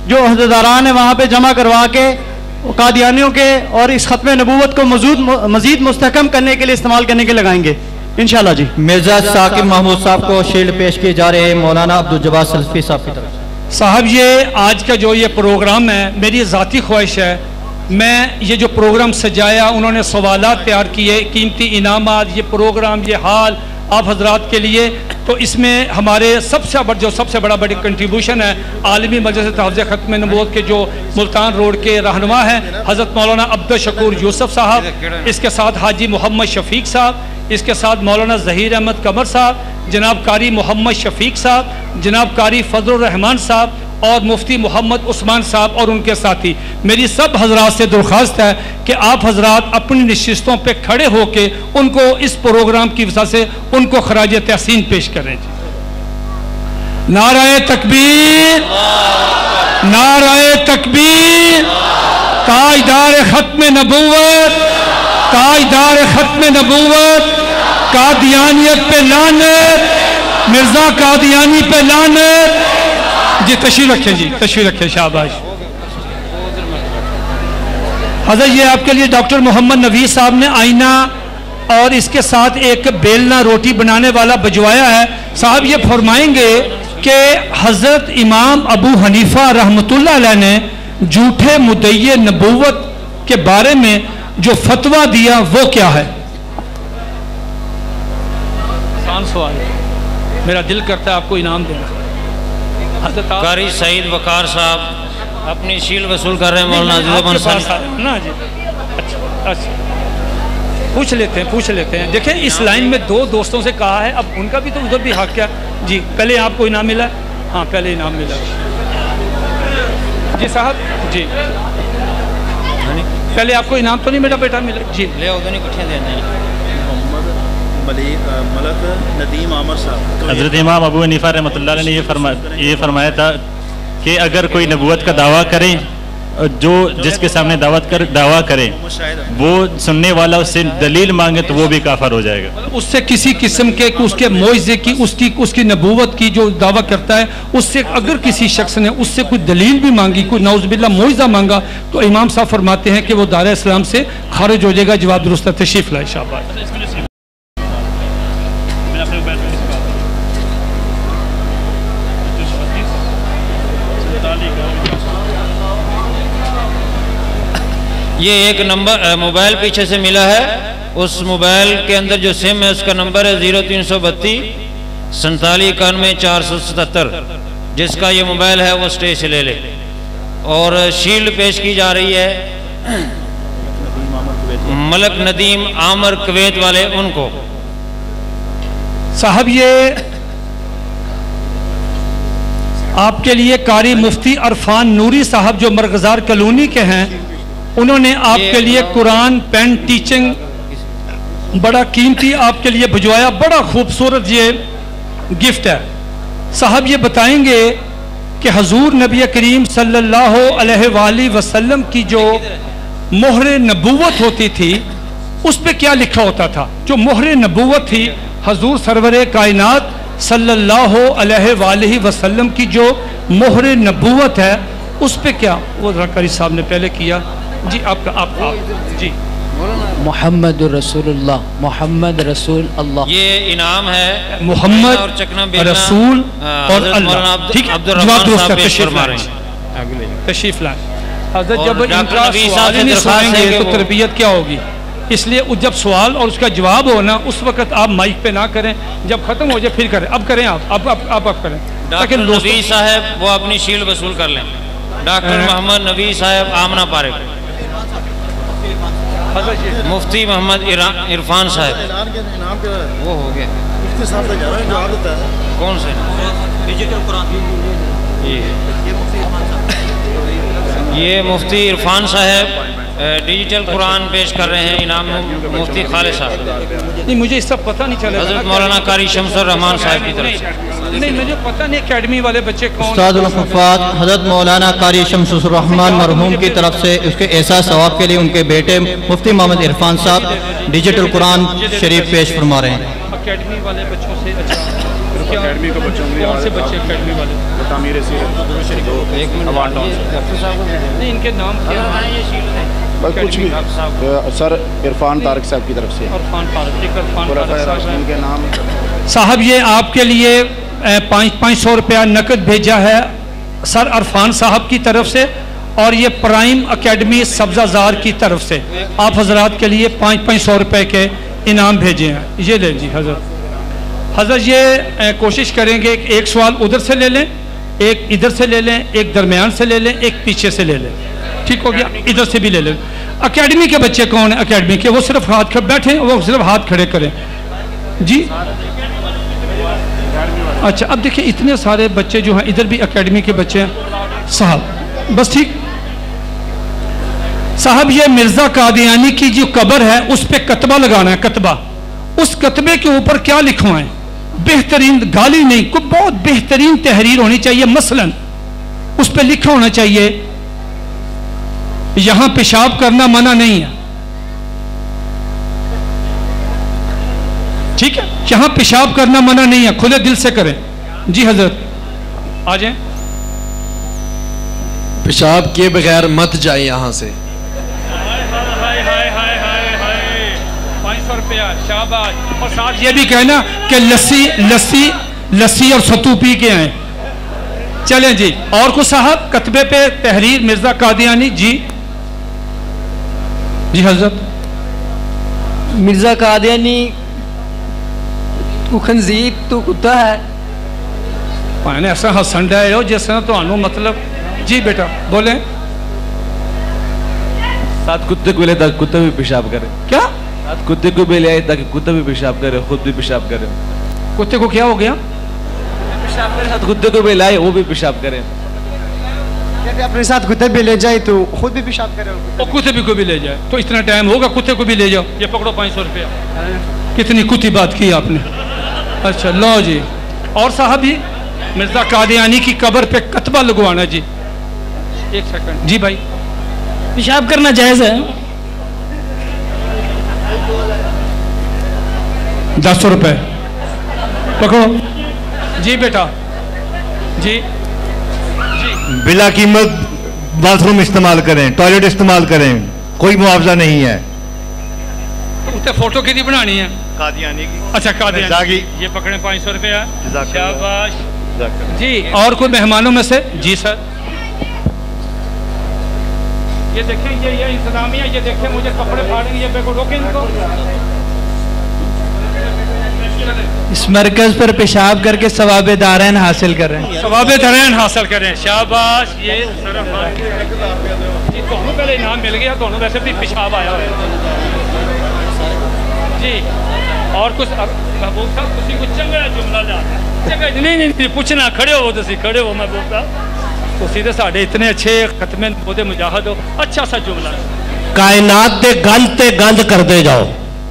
जो ओहदेदारान है वहाँ पर जमा करवा के कादियानियों के और इस ख़त्म नबूवत को मज़ीद मुस्तहकम करने के लिए इस्तेमाल करने के लगाएंगे इंशाअल्लाह जी। मिर्जा साकिब महमूद साहब को शील्ड पेश किए जा रहे हैं मौलाना अब्दुल जब्बार सल्फी साहब की तरफ। साहब, ये आज का जो ये प्रोग्राम है, मेरी ज़ाती ख्वाहिश है, मैं ये जो प्रोग्राम सजाया, उन्होंने सवालात तैयार किए, कीमती इनामात, ये प्रोग्राम, ये हाल आप हजरात के लिए, तो इसमें हमारे सबसे बड़ा कंट्रीब्यूशन है आलमी मजलिस तहफ़्ज़ुज़ ख़त्म नबूवत के जो मुल्तान रोड के रहनुमा हैं हज़रत मौलाना अब्दुल शकूर यूसुफ साहब, इसके साथ हाजी मोहम्मद शफीक साहब, इसके साथ मौलाना ज़हीर अहमद कमर साहब, जनाब कारी मोहम्मद शफीक साहब, जनाब कारी फजलुर रहमान साहब और मुफ्ती मोहम्मद उस्मान साहब और उनके साथी। मेरी सब हजरात से दरख्वास्त है कि आप हजरात अपनी नशिस्तों पे खड़े होके उनको इस प्रोग्राम की वजह से उनको खराज तहसीन पेश करें। नाराए तकबीर, नाराए तकबीर। ताजदार खत्म नबूवत, ताजदार खत्म नबूवत, कादियानियत पे लानत, मिर्जा कादियानी पे लानत। जी तशरीफ रखें, जी तशरीफ रखें, शाबाश। हज़रत ये आपके लिए डॉक्टर मोहम्मद नवीस साहब ने आईना और इसके साथ एक बेलना रोटी बनाने वाला भिजवाया है। साहब ये फरमाएंगे कि हज़रत इमाम अबू हनीफा रहमतुल्लाह अलैह ने झूठे मुद्दई नबूवत के बारे में जो फतवा दिया वो क्या है? आसान सवाल है, मेरा दिल करता है आपको इनाम देना। हज़रत कारी सईद वकार साहब अपनी शील वसूल कर रहे हैं मौलाना ना जी। अच्छा पूछ लेते हैं। देखें इस लाइन में दो दोस्तों से कहा है, अब उनका भी तो उधर भी हक क्या जी। पहले आपको इनाम मिला? हाँ पहले इनाम मिला जी साहब जी। पहले आपको इनाम तो नहीं मेरा बेटा मिला जी। ले उधर नहीं इकट्ठे देने। मलक नदीम आमर साहब, हज़रत इमाम अबू हनीफा रहमतुल्लाह अलैह ने ये फरमाया था कि अगर कोई नबूवत का दावा करे, जो जिसके सामने दावा करे वो सुनने वाला उससे दलील मांगे तो वो भी काफर हो जाएगा। उससे किसी किस्म के उसके मोइज़े की उसकी नबूवत की जो दावा करता है, उससे अगर किसी शख्स ने उससे कोई दलील भी मांगी, कोई नौज़बिल्लाह मोइज़ा मांगा, तो इमाम साहब फरमाते हैं कि वो दायरा इस्लाम से खारिज हो जाएगा। जवाब दुरुस्त है, तशरीफ लाए शाबाश। ये एक नंबर मोबाइल पीछे से मिला है, उस मोबाइल के अंदर जो सिम है उसका नंबर है 0332 4791 477। जिसका ये मोबाइल है वो स्टेज से ले ले। और शील्ड पेश की जा रही है मलक नदीम आमर कुवैत वाले उनको। साहब ये आपके लिए कारी मुफ्ती अरफान नूरी साहब जो मरगजार कॉलोनी के हैं, उन्होंने आपके लिए कुरान पेन टीचिंग बड़ा कीमती आपके लिए भिजवाया। बड़ा खूबसूरत ये गिफ्ट है। साहब ये बताएंगे कि हजूर नबी करीम सल्लल्लाहु अलैहि वसल्लम की जो मोहर नबूवत होती थी उस पे क्या लिखा होता था? जो मोहर नबूवत थी हजूर सरवर कायनात सल्लल्लाहु अलैहि वसल्लम की जो मोहर नबूवत है उस पे क्या? वो ज़कारी साहब ने पहले किया जी। आपका आप जी। मोहम्मद रसूलुल्लाह, मोहम्मद रसूल अल्लाह। ये इनाम है मोहम्मद और चकना रसूल और अल्लाह। ठीक है, जवाब दोस्त तशरीफ लाएं। हज़रत जब इनका सवाल ही नहीं सुनेंगे तो तरबियत क्या होगी? इसलिए जब सवाल और उसका जवाब हो ना उस वक्त आप माइक पे ना करें, जब खत्म हो जाए फिर करें। अब करें आप करें। डॉक्टर नबी साहब वो अपनी शील्ड वसूल कर लें। डॉक्टर मोहम्मद नबी साहब आमना पारेख, मुफ्ती मोहम्मद इरफान साहब, वो हो गया। कौन से? डिजिटल कुरान। ये मुफ्ती इरफान साहब डिजिटल कुरान पेश कर रहे हैं। इनाम मुफ्ती खालिद साहब। नहीं मुझे इसका पता नहीं चला। हज़रत मौलाना कारी शमसुर रहमान साहब की तरफ से। नहीं मुझे पता नहीं एकेडमी वाले बच्चे कौन। उस्तादुल हुफ़्फ़ाज़ हज़रत मौलाना कारी शमसुर रहमान मरहूम की तरफ से उसके एहसास सवाब के लिए उनके बेटे मुफ्ती मोहम्मद इरफान साहब डिजिटल कुरान शरीफ पेश फरमा रहे हैं। एकेडमी वाले बच्चों से एकेडमी के बच्चों कौन से बच्चे एकेडमी वाले? नहीं इनके नाम क्या है? बस कुछ भी सर इरफान तारक साहब की तरफ से। इनके नाम साहब ये आपके लिए 500 रुपया नकद भेजा है सर अरफान साहब की तरफ से, और ये प्राइम एकेडमी सब्जाजार की तरफ से आप हजरात के लिए 500 रुपये के इनाम भेजे हैं। ये ले जी हजरत ये कोशिश करेंगे कि एक सवाल उधर से ले लें, एक इधर से ले लें, एक दरमियान से ले लें, एक पीछे से ले लें। ठीक हो गया? इधर से भी ले लें। एकेडमी के बच्चे कौन है एकेडमी के? वो सिर्फ हाथ खड़े बैठे, वो सिर्फ हाथ खड़े करें जी। अच्छा अब देखिए इतने सारे बच्चे जो हैं इधर भी एकेडमी के बच्चे हैं साहब। बस ठीक साहब ये मिर्जा कादियानी की जो कब्र है उस पर कतबा लगाना है। कतबा, उस कतबे के ऊपर क्या लिखवाएं? बेहतरीन गाली नहीं, कोई बहुत बेहतरीन तहरीर होनी चाहिए। मसलन उस पर लिखा होना चाहिए यहां पेशाब करना मना नहीं है। ठीक है, यहां पेशाब करना मना नहीं है, खुले दिल से करें जी। हजरत आ जाएं। पेशाब किए बगैर मत जाए यहां से। रुपया, शाबाश। और साथ ये भी कहना कि लस्सी लस्सी लस्सी और सत्तू पी के आए। चलें जी, और कुछ साहब कतबे पे तहरीर मिर्जा कादियानी जी। जी हजरत। मिर्जा कादियानी तू खंजीर तू कुत्ता है। भाने ऐसा हसन रहे हो जिस तरह तो मतलब। जी बेटा बोले। साथ कुत्ते को ले ताकि कुत्ता भी पेशाब करे। क्या? साथ कुत्ते को भी ले आए ताकि कुत्ता भी पेशाब करे, खुद भी पेशाब करे। कुत्ते को क्या हो गया? पेशाब करे, साथ कुत्ते को भी लाए वो भी पेशाब करे। कहते अपने साथ कुत्ते भी ले जाए तो खुद भी पेशाब करे और कुत्ते भी को भी ले जाए। तो इतना टाइम होगा कुत्ते को भी ले जाओ। ये पकड़ो 500 रुपया। कितनी कुत्ती बात की आपने। अच्छा लो जी। और साहब जी मिर्जा कादियानी की कब्र पे कतबा लगवाना जी। एक सेकंड जी भाई। पेशाब करना जायज़ है। 10 रुपए पकड़ो जी बेटा जी। बिला कीमत बाथरूम इस्तेमाल करें, टॉयलेट इस्तेमाल करें, कोई मुआवजा नहीं है। तो उसे फोटो कितनी बनानी है? कादियानी की। अच्छा कादियानी। ये पकड़े 500 रुपया। शाबाश जी। और कोई मेहमानों में से? जी सर। ये देखें ये इंतजामिया, ये देखें मुझे कपड़े फाड़ेंगे, ये बेको रोके इनको। इस मरकज पर पेशाब करके सवाब दारैन हासिल कर रहे हैं। सवाब दारैन हासिल करें। शाबाश। ये जी दोनों पहले इनाम मिल गया, दोनों वैसे भी पेशाब आया जी। और कुछ महबूब साहब तुसी कुछ चंगा जुमला ला नहीं पूछना, खड़े हो तुसी, खड़े हो महबूब साहब। तुसी तो साढ़े इतने अच्छे खतमे नबूवत मुजाहिद हो। अच्छा सा जुमला। कायनात दे गंद करते जाओ।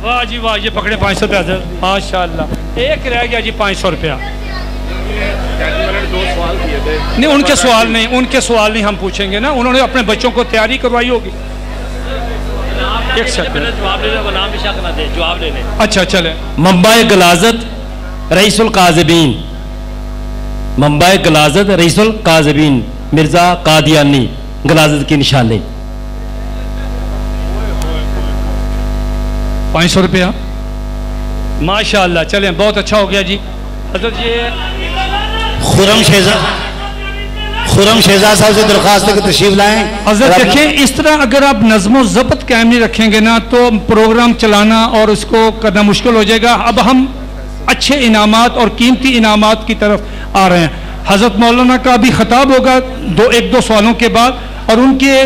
वाह जी वाह। ये पकड़े 500 रुपया सर। माशाल्लाह। एक रह गया जी 500 रुपया। नहीं उनके सवाल नहीं, उनके सवाल नहीं हम पूछेंगे ना। उन्होंने अपने बच्चों को तैयारी करवाई होगी। एक सेकंड जवाब ले ले, वो नाम भी शक ना दे, जवाब ले ले। अच्छा चले। मंबाए गलाजत रईसुल काज़िबीन, मंबाए गलाजत रईसुल काज़िबीन मिर्जा कादियानी गलाजत की निशानी। 500 रुपया। माशाल्लाह। चलें बहुत अच्छा हो गया जी। हजरत ये खुरम शहजाद साहब से दरख्वास्त है कि तशरीफ लाएं। हजरत देखें इस तरह अगर आप नज़्म ज़ब्त कायम नहीं रखेंगे ना तो प्रोग्राम चलाना और उसको करना मुश्किल हो जाएगा। अब हम अच्छे इनामात और कीमती इनामात की तरफ आ रहे हैं। हजरत मौलाना का भी खिताब होगा एक दो सवालों के बाद, और उनके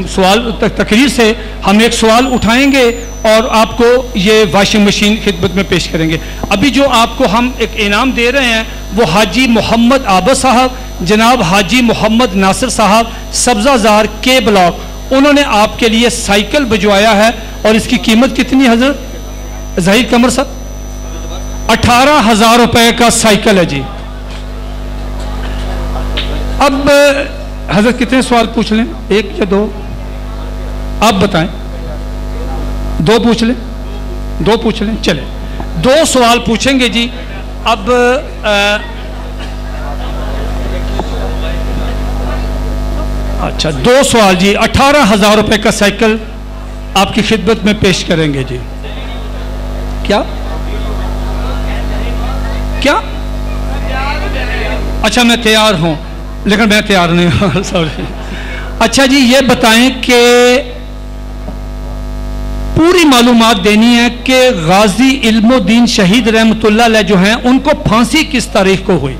सवाल तकरीर से हम एक सवाल उठाएंगे और आपको ये वॉशिंग मशीन खिदमत में पेश करेंगे। अभी जो आपको हम एक इनाम दे रहे हैं वो हाजी मोहम्मद आबद साहब, जनाब हाजी मोहम्मद नासिर साहब, सब्जाजार के ब्लॉक, उन्होंने आपके लिए साइकिल भिजवाया है। और इसकी कीमत कितनी हजरत ज़हीर कमर साहब? 18,000 रुपए का साइकिल है जी। अब हजरत कितने सवाल पूछ लें? एक या दो? आप बताएं। दो पूछ लें? दो पूछ लें। चले 2 सवाल पूछेंगे जी। अब अच्छा 2 सवाल जी। 18,000 रुपए का साइकिल आपकी खिदमत में पेश करेंगे जी। क्या क्या? अच्छा मैं तैयार हूं लेकिन मैं तैयार नहीं हूँ। सॉरी। अच्छा जी ये बताएं कि पूरी मालूमात देनी है कि गाजी इल्मुद्दीन शहीद रहमतुल्लाह अलैह जो हैं उनको फांसी किस तारीख को हुई?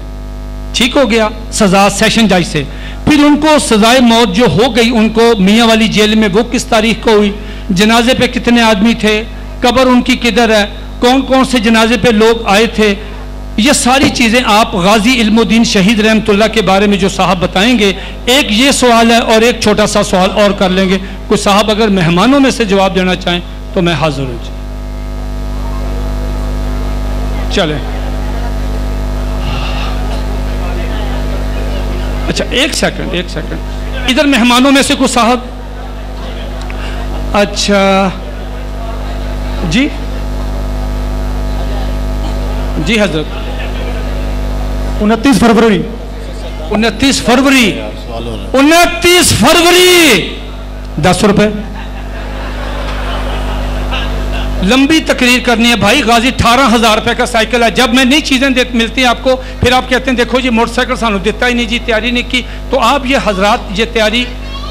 ठीक हो गया सजा सेशन जज से। फिर उनको सजाए मौत जो हो गई उनको मियाँ वाली जेल में, वो किस तारीख को हुई? जनाजे पे कितने आदमी थे? कब्र उनकी किधर है? कौन कौन से जनाजे पे लोग आए थे? ये सारी चीज़ें आप गाजी इल्मुद्दीन शहीद रहमतुल्लाह के बारे में जो साहब बताएंगे। एक ये सवाल है और एक छोटा सा सवाल और कर लेंगे। कुछ साहब अगर मेहमानों में से जवाब देना चाहें तो मैं हाजिर हूँ। चले अच्छा एक सेकंड इधर मेहमानों में से कुछ साहब। अच्छा जी जी हजरत 29 फरवरी 29 फरवरी 10 रुपए। लंबी तकरीर करनी है भाई। गाजी 18,000 रुपए का साइकिल है। जब मैं नई चीज़ें मिलती हैं आपको, फिर आप कहते हैं देखो जी मोटरसाइकिल सानू देता ही नहीं जी, तैयारी नहीं की। तो आप ये हजरात ये तैयारी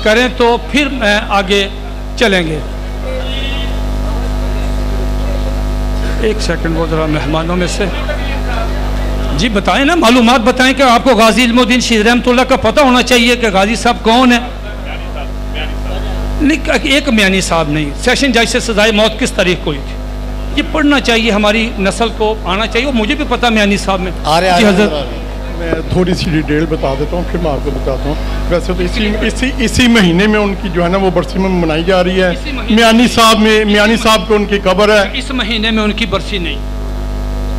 करें तो फिर मैं आगे चलेंगे। एक सेकंड वो जरा मेहमानों में से जी बताएं ना, मालूमात बताएं कि आपको गाजी इल्मुद्दीन शीर रहमतुल्लाह का पता होना चाहिए कि गाजी साहब कौन है। नहीं, एक म्यानी साहब नहीं, सेशन जज से सजाए मौत किस तारीख को हुई थी, ये पढ़ना चाहिए, हमारी नस्ल को आना चाहिए। और मुझे भी पता म्यानी साहब में जी हजरत। मैं थोड़ी सी डिटेल बता देता हूँ, फिर मैं आपको बताता हूँ। वैसे तो इसी महीने में उनकी जो है ना वो बरसी में मनाई जा रही है। म्यानी साहब को उनकी कब्र है। इस महीने में उनकी बरसी नहीं।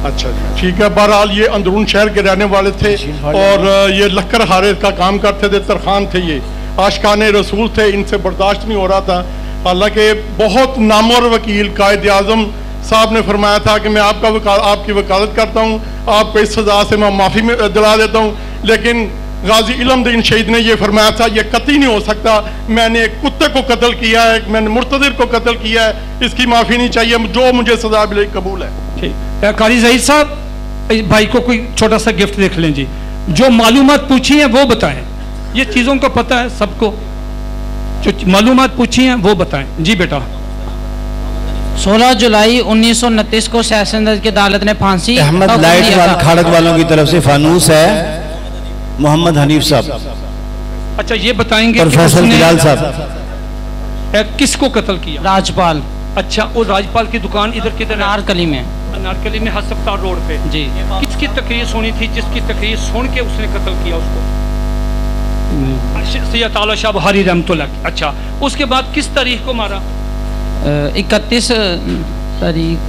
अच्छा जी, ठीक है। बहरहाल ये अंदरून शहर के रहने वाले थे और ये लक्कर हारे का काम करते थे, तरखान थे, ये आशिकाने रसूल थे, इनसे बर्दाश्त नहीं हो रहा था। हालांकि बहुत नामवर वकील कायद आज़म साहब ने फरमाया था कि मैं आपकी वकालत करता हूँ, आपको इस सज़ा से मैं माफ़ी में दिला देता हूँ, लेकिन गाजी इल्मुद्दीन शहीद ने यह फरमाया था ये कतई नहीं हो सकता, मैंने एक कुत्ते को कत्ल किया है, मैंने मुर्तदिर को कत्ल किया है, इसकी माफ़ी नहीं चाहिए, जो मुझे सज़ा मिले कबूल है। ठीक, कारी ज़हीर साहब भाई को कोई छोटा सा गिफ्ट देख लें जी, जो मालूमात पूछी हैं वो बताएं। ये चीज़ों का पता है सबको, जो मालूमात पूछी हैं वो बताएं जी बेटा। 16 जुलाई 1929 को सेशन जज की अदालत ने फांसी अहमद लाइट वाल खड़क वालों की तरफ से फानूस है मोहम्मद हनीफ साहब। अच्छा ये बताएंगे प्रोफेसर बिलाल साहब किसको कत्ल किया? राजपाल। अच्छा, और राजपाल की दुकान इधर किधर? नारकली में। नारकली में हस्पताल रोड पे जी। किसकी तकरीर सुनी थी जिसकी तकरीर सुन के उसने कत्ल किया उसको? सैयद आला शाह बुखारी रहमतुल्लाह। अच्छा, उसके बाद किस तारीख को मारा? 31 तारीख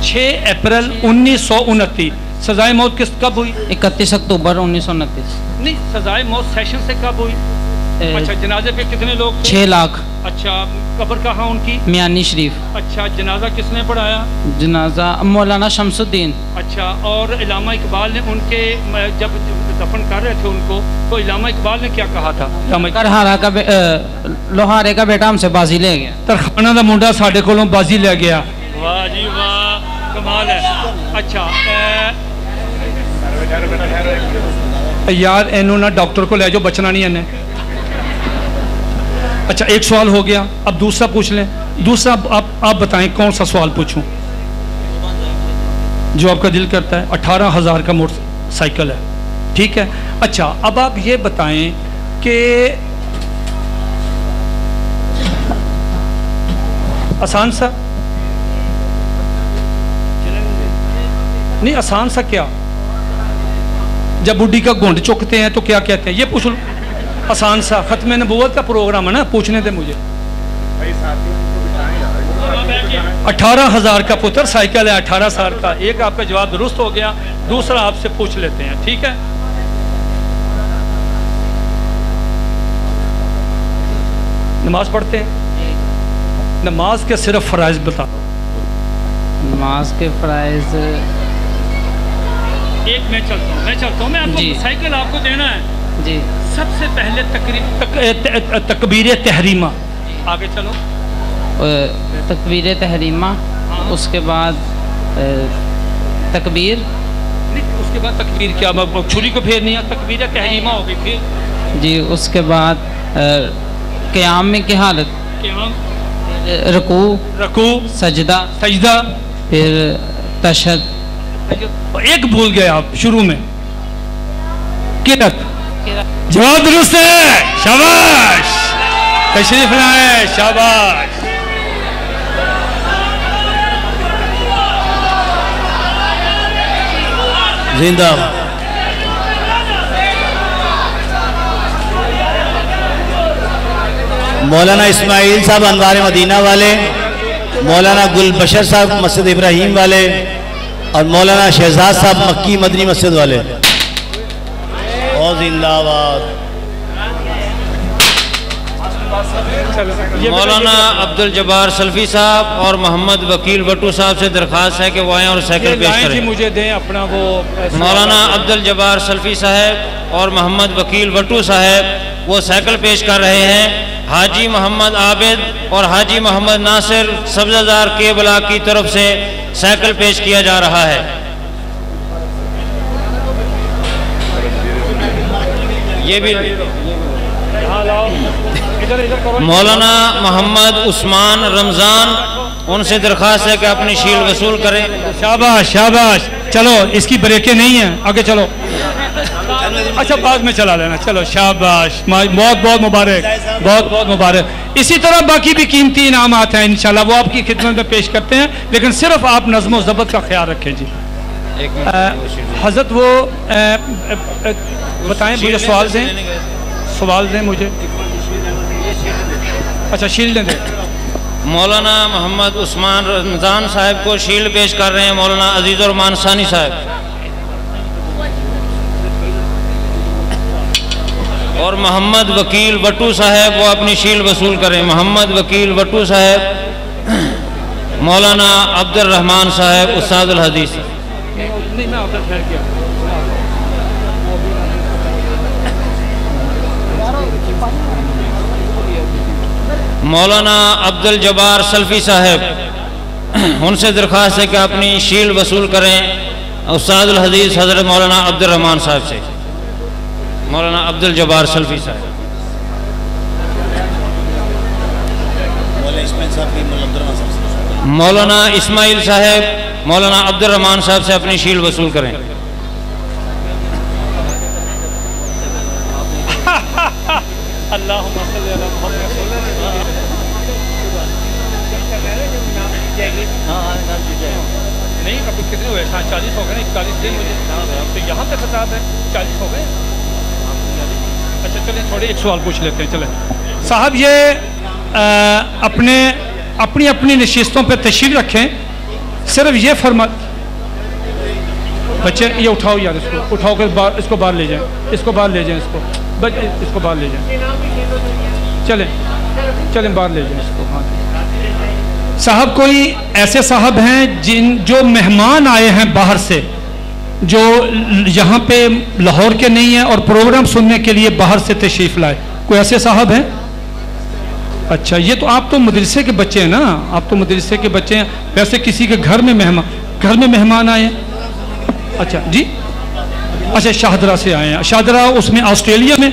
6 अप्रैल 1929। सजाए मौत किस कब हुई? 31 अक्टूबर 1929। नहीं, सजाए मौत सेशन से कब हुई? अच्छा, जनाजे पे कितने लोग? 6 लाख। अच्छा, कब्र कहाँ उनकी? मियानी शरीफ। अच्छा, जनाजा किसने पढ़ाया? जनाजा मौलाना शमसुद्दीन। अच्छा, और इलामा इकबाल ने उनके जब दफन कर रहे थे उनको, तो इलामा इकबाल ने क्या कहा था? लोहारे का बेटा हमसे बाजी ले गया। तरखाना का मुंडा साढ़े कोलों बाजी ले गया। वाह जी वाह, कमाल है। अच्छा यार इन्हों ना डॉक्टर को ले जाओ, बचना नहीं है। अच्छा, एक सवाल हो गया, अब दूसरा पूछ लें। दूसरा आप बताएं कौन सा सवाल पूछूं जो आपका दिल करता है। 18,000 का मोटरसाइकिल है, ठीक है। अच्छा, अब आप ये बताएं कि आसान सा नहीं, आसान सा क्या? जब बुढ़ी का घुंड चुकते हैं तो क्या कहते हैं, ये पूछ लो। आसान सा खत्म नबूवत का प्रोग्राम है ना, पूछने दे मुझे। 18,000 का पुत्र साइकिल है, 18 साल का। एक आपका जवाब दुरुस्त हो गया, दूसरा आपसे पूछ लेते हैं, ठीक है। नमाज पढ़ते हैं? नमाज के सिर्फ फराइज बता दो। नमाज के फराइज एक मैं चलता हूँ मैं आपको साइकिल आपको देना है जी। सबसे पहले तकबीर तहरीमा, आगे चलो। तकबीर तहरीमा, उसके बाद तकबीर नहीं, उसके बाद तकबीर क्या, छुरी को फेरनी है, तकबीर तहरीमा हो गई। फिर जी उसके बाद क़याम में की हालत, रकू सजदा, फिर तशहद। एक भूल गए आप शुरू में, किरत। जवाब दुरुस्त है, शाबाश। तशरीफ लाए, शाबाश। जिंदा। मौलाना इस्माइल साहब अनवार मदीना वाले, मौलाना गुलबशर साहब मस्जिद इब्राहिम वाले, और मौलाना शहजाद साहब मक्की मदनी मस्जिद वाले। और जिंदाबाद। मौलाना अब्दुल जब्बार सल्फी साहब और मोहम्मद वकील बट्टू साहब से दरख्वास्त है कि वो आएँ और साइकिल पेश करें। मुझे दें अपना वो। मौलाना अब्दुल जब्बार सल्फी साहब और मोहम्मद वकील बट्टू साहब वो साइकिल पेश कर रहे हैं। हाजी मोहम्मद आबिद और हाजी मोहम्मद नासिर सब्जाजार के ब्लॉक की तरफ से साइकिल पेश किया जा रहा है। ये भी मौलाना मोहम्मद उस्मान रमज़ान, उनसे दरख्वास्त है कि अपनी शील्ड वसूल करें। शाबाश शाबाश, चलो इसकी ब्रेकें नहीं है, आगे चलो। अच्छा बाद में चला लेना, चलो शाबाश, बहुत बहुत मुबारक, बहुत बहुत मुबारक। इसी तरह बाकी भी कीमती इनाम आते हैं इंशाल्लाह, वो आपकी खिदमत में पेश करते हैं, लेकिन सिर्फ आप नज़्म व ज़ब्त का ख्याल रखें जी। हजरत वो बताएं, मुझे सवाल दें मुझे। अच्छा शील्ड दें। मौलाना मोहम्मद उस्मान रमज़ान साहब को शील्ड पेश कर रहे हैं मौलाना अजीज़ुर रहमान सानी साहब, और मोहम्मद वकील वटू साहब वो अपनी शील्ड वसूल करें। मोहम्मद वकील वटू साहब, मौलाना अब्दुल रहमान साहब उस्तादुल हदीस। मौलाना अब्दुल जब्बार सल्फी साहब, उनसे दरख्वास्त है कि अपनी शील्ड वसूल करें उस्तादुल हदीस हज़रत मौलाना अब्दुल रहमान साहब से। मौलाना अब्दुल जब्बार सल्फी साहब। मौलाना इस्माइल साहब मौलाना अब्दुल रहमान साहब से अपनी शील्ड वसूल करें। नहीं अभी कितने हुए? 40 हो गए, 41 दिन मुझे तो यहाँ तक खिताब है, 40 हो गए। अच्छा चलें थोड़े एक सवाल पूछ लेते हैं। चलें साहब, ये अपनी अपनी नशिस्तों पर तशरीफ रखें। सिर्फ ये फरमा बच्चे, ये उठाओ यार, इसको उठाओ कर इसको बाहर ले जाएं, इसको बाहर ले जाएं, इसको बाहर ले जाएं। चलें बाहर ले जाएं इसको। हाँ साहब, कोई ऐसे साहब हैं जो मेहमान आए हैं बाहर से, जो यहाँ पे लाहौर के नहीं हैं और प्रोग्राम सुनने के लिए बाहर से तशरीफ लाए, कोई ऐसे साहब हैं? अच्छा, ये तो आप तो मदरसे के बच्चे हैं ना, आप तो मदरसे के बच्चे हैं। वैसे किसी के घर में मेहमान आए हैं? अच्छा जी, अच्छा शाहदरा से आए हैं। शाहदरा उसमें ऑस्ट्रेलिया में?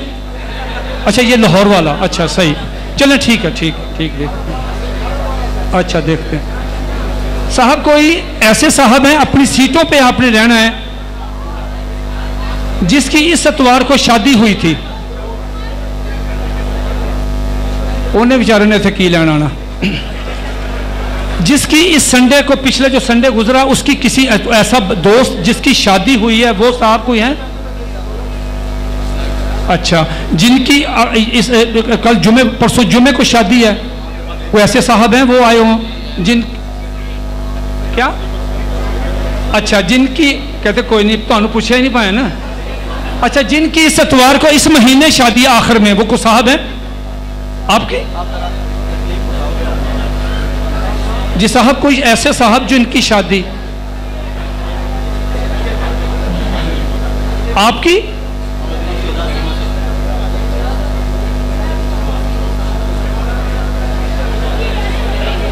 अच्छा ये लाहौर वाला, अच्छा सही। चलें ठीक है, ठीक। अच्छा देखते हैं साहब, कोई ऐसे साहब हैं अपनी सीटों पे आपने रहना है, जिसकी इस इतवार को शादी हुई थी, उन्हें बेचारे ने थे की लेना आना, जिसकी इस संडे को, पिछले जो संडे गुजरा, उसकी किसी ऐसा दोस्त जिसकी शादी हुई है, वो साहब कोई है? अच्छा, जिनकी कल जुमे परसों जुमे को शादी है, वो ऐसे साहब हैं वो आए हों जिन क्या? अच्छा, जिनकी कहते कोई नहीं, तो पूछा ही नहीं पाया ना। अच्छा, जिनकी इस इतवार को इस महीने शादी आखिर में, वो को साहब हैं आपके? जी साहब, कोई ऐसे साहब जिनकी शादी आपकी?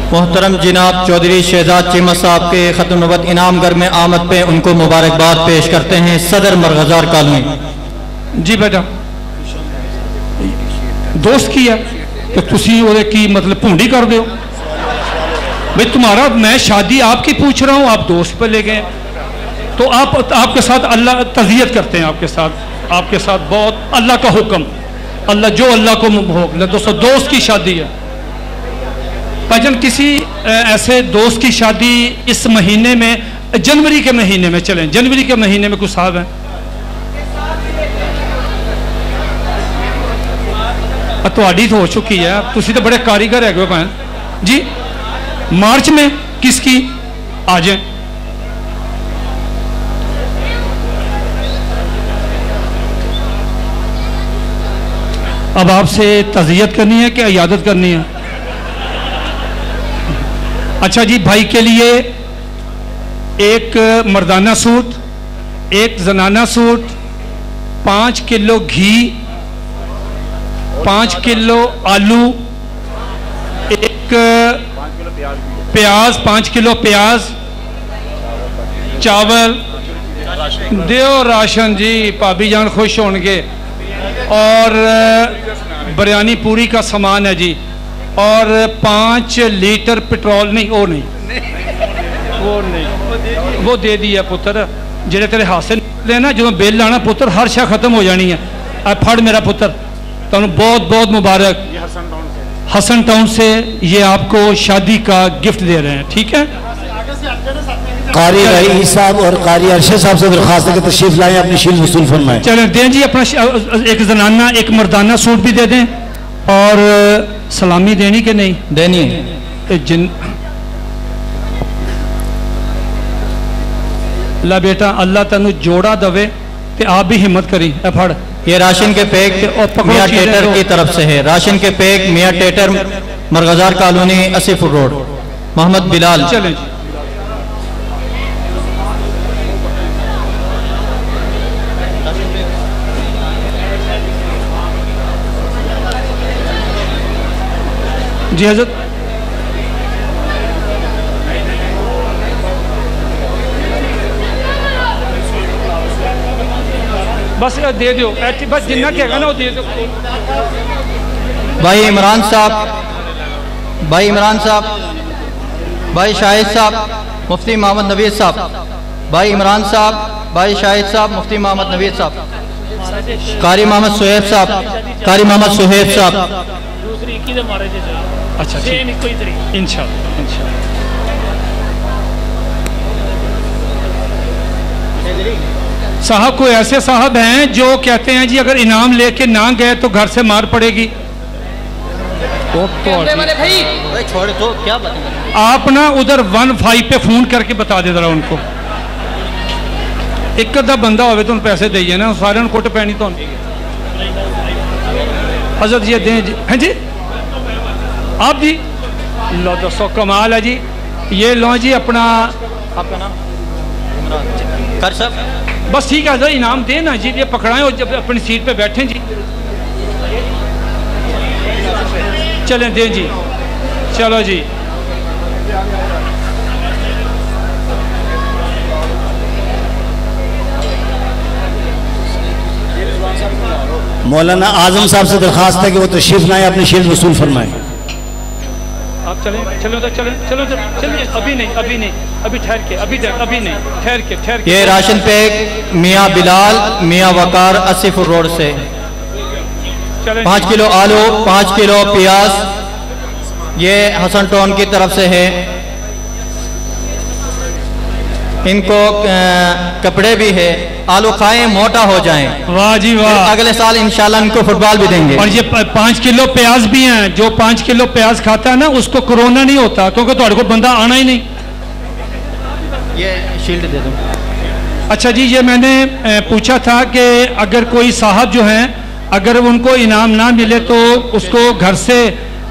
मोहतरम जनाब चौधरी शहजाद चीमा साहब के ख़त्म नबूवत इनाम घर में आमद पे उनको मुबारकबाद पेश करते हैं सदर मरगजार कॉलोनी। जी बेटा, दोस्त की है तो तुसी ओदे की मतलब भूंडी कर दो भाई, तुम्हारा मैं शादी आपकी पूछ रहा हूँ, आप दोस्त पे ले गए, तो आपके साथ अल्लाह तज़ियत करते हैं, आपके साथ बहुत अल्लाह का हुक्म, अल्लाह जो अल्लाह को हो। दोस्तों, दोस्त की शादी है भाईजान, किसी ऐसे दोस्त की शादी इस महीने में, जनवरी के महीने में, चलें जनवरी के महीने में कुछ साहब हैं? तो हो चुकी है, तुसी तो बड़े कारीगर है भैन जी। मार्च में किसकी? आ जाए। अब आपसे तज़ियत करनी है कि इयादत करनी है? अच्छा जी, भाई के लिए एक मर्दाना सूट, एक जनाना सूट, 5 किलो घी, 5 किलो आलू, 1 प्याज, 5 किलो प्याज, चावल दियो राशन जी, भाभी जान खुश होंगे। और बिरयानी पूरी का सामान है जी, और 5 लीटर पेट्रोल नहीं, वो नहीं, वो दे दिया पुत्र, जेड़े तेरे हाथ से निकले ना, जो बिल आना पुत्र हर शा खत्म हो जानी है। फड़ मेरा पुत्र, तुम बहुत बहुत मुबारक। हसन टाउन से ये आपको शादी का गिफ्ट दे रहे हैं, ठीक है। कारी रही साहब और कारी अरशद साहब से दरखास्त है कि तशरीफ लाएं, अपनी शील वसूल फरमाएं। चलें दें जी, अपना एक जनाना एक मर्दाना सूट भी दे दें, और सलामी देनी कि नहीं देनी जिन ला बेटा, अल्लाह तेन जोड़ा दवे, ते आप भी हिम्मत करी। फड़ ये राशन के पैक मियाँ टेटर की तरफ से है। राशन के पैक मियाँ टेटर, Marghazar colony, 80 foot road, Mohammad Bilal. चलें जी हजरत। बस दे दो, बस जिन्ना कहेगा ना वो दे दो। भाई इमरान साहब, भाई इमरान साहब, भाई शाहिद साहब, मुफ्ती मोहम्मद नवीद साहब, भाई इमरान साहब, भाई शाहिद साहब, मुफ्ती मोहम्मद नवीद साहब, कारी मोहम्मद सुहेब साहब, कारी मोहम्मद सुहेब साहब। अच्छा इंशाअल्लाह। साहब कोई ऐसे साहब हैं जो कहते हैं जी अगर इनाम लेके ना गए तो घर से मार पड़ेगी। छोड़ तो क्या बताएं? आप ना उधर 15 पे फोन करके बता दे जरा उनको। एक अद्धा बंदा होवे तो पैसे दइए ना, सारे कुट पैनी तो हजरत जी दें जी। हैं जी आप जी, लो दसो कमाल है जी। ये लो जी अपना, आपका नाम कर सब। बस ठीक है सर, इनाम देना जी, ये पकड़ाएं और जब अपनी सीट पे बैठें जी। चलें दें जी, चलो जी। मौलाना आजम साहब से दरखास्त है कि वो तशरीफ लाएं, अपनी शील वसूल फरमाएं। आप चलें, चलो तो चलें, चलो चलिए। अभी नहीं, अभी नहीं, अभी ठहर के, अभी नहीं, ठहर के। ये राशन पैक मियाँ बिलाल, मियाँ वकार, 80 फुट रोड से। 5 किलो आलू, 5 किलो प्याज, ये हसन टाउन की तरफ से है। इनको कपड़े भी है, आलू खाएं मोटा हो जाएं। वाह जी वाह। अगले साल इंशाल्लाह इनको फुटबॉल भी देंगे। और ये 5 किलो प्याज भी हैं, जो 5 किलो प्याज खाता है ना उसको कोरोना नहीं होता, क्योंकि तुम्हारे को बंदा आना ही नहीं। ये शील्ड दे दो। अच्छा जी, ये मैंने पूछा था कि अगर कोई साहब जो हैं, अगर उनको इनाम ना मिले तो उसको घर से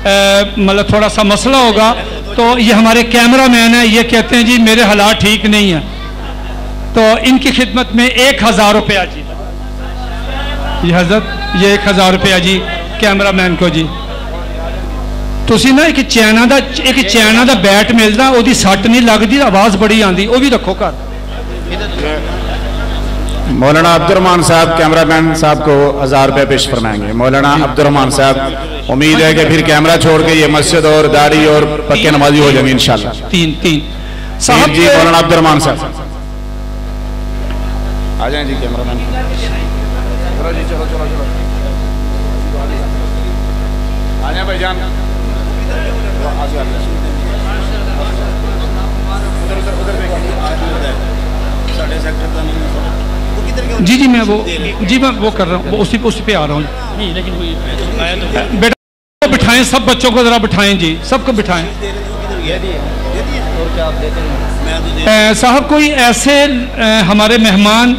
मतलब थोड़ा सा मसला होगा, तो ये हमारे कैमरा मैन है, ये कहते हैं जी मेरे हालात ठीक नहीं है, तो इनकी खिदमत में 1000 रुपया जी। ये हजरत, ये 1000 रुपया जी कैमरा मैन को जी। तुसी ना एक चैना दा बैट मिलता, वो सट नहीं लगती, आवाज़ बड़ी आती, वो भी रखो घर। मौलाना अब्दुर्रहमान साहब कैमरामैन साहब को 1000 रुपये पेश फरमाएंगे। मौलाना अब्दुर्रहमान साहब, उम्मीद है कि फिर कैमरा छोड़ के ये मस्जिद और दाढ़ी और पक्के नमाजी हो जाएंगे इंशाल्लाह। तीन साहब जी, मौलाना अब्दुर्रहमान साहब आ जाएं जी। कैमरामैन चलो आ जाए भाईजान। जी मैं वो कर रहा हूँ, उसी पे आ रहा हूँ। बेटा बिठाएं, सब बच्चों को जरा बिठाएं जी, सबको बिठाएं। साहब कोई ऐसे हमारे मेहमान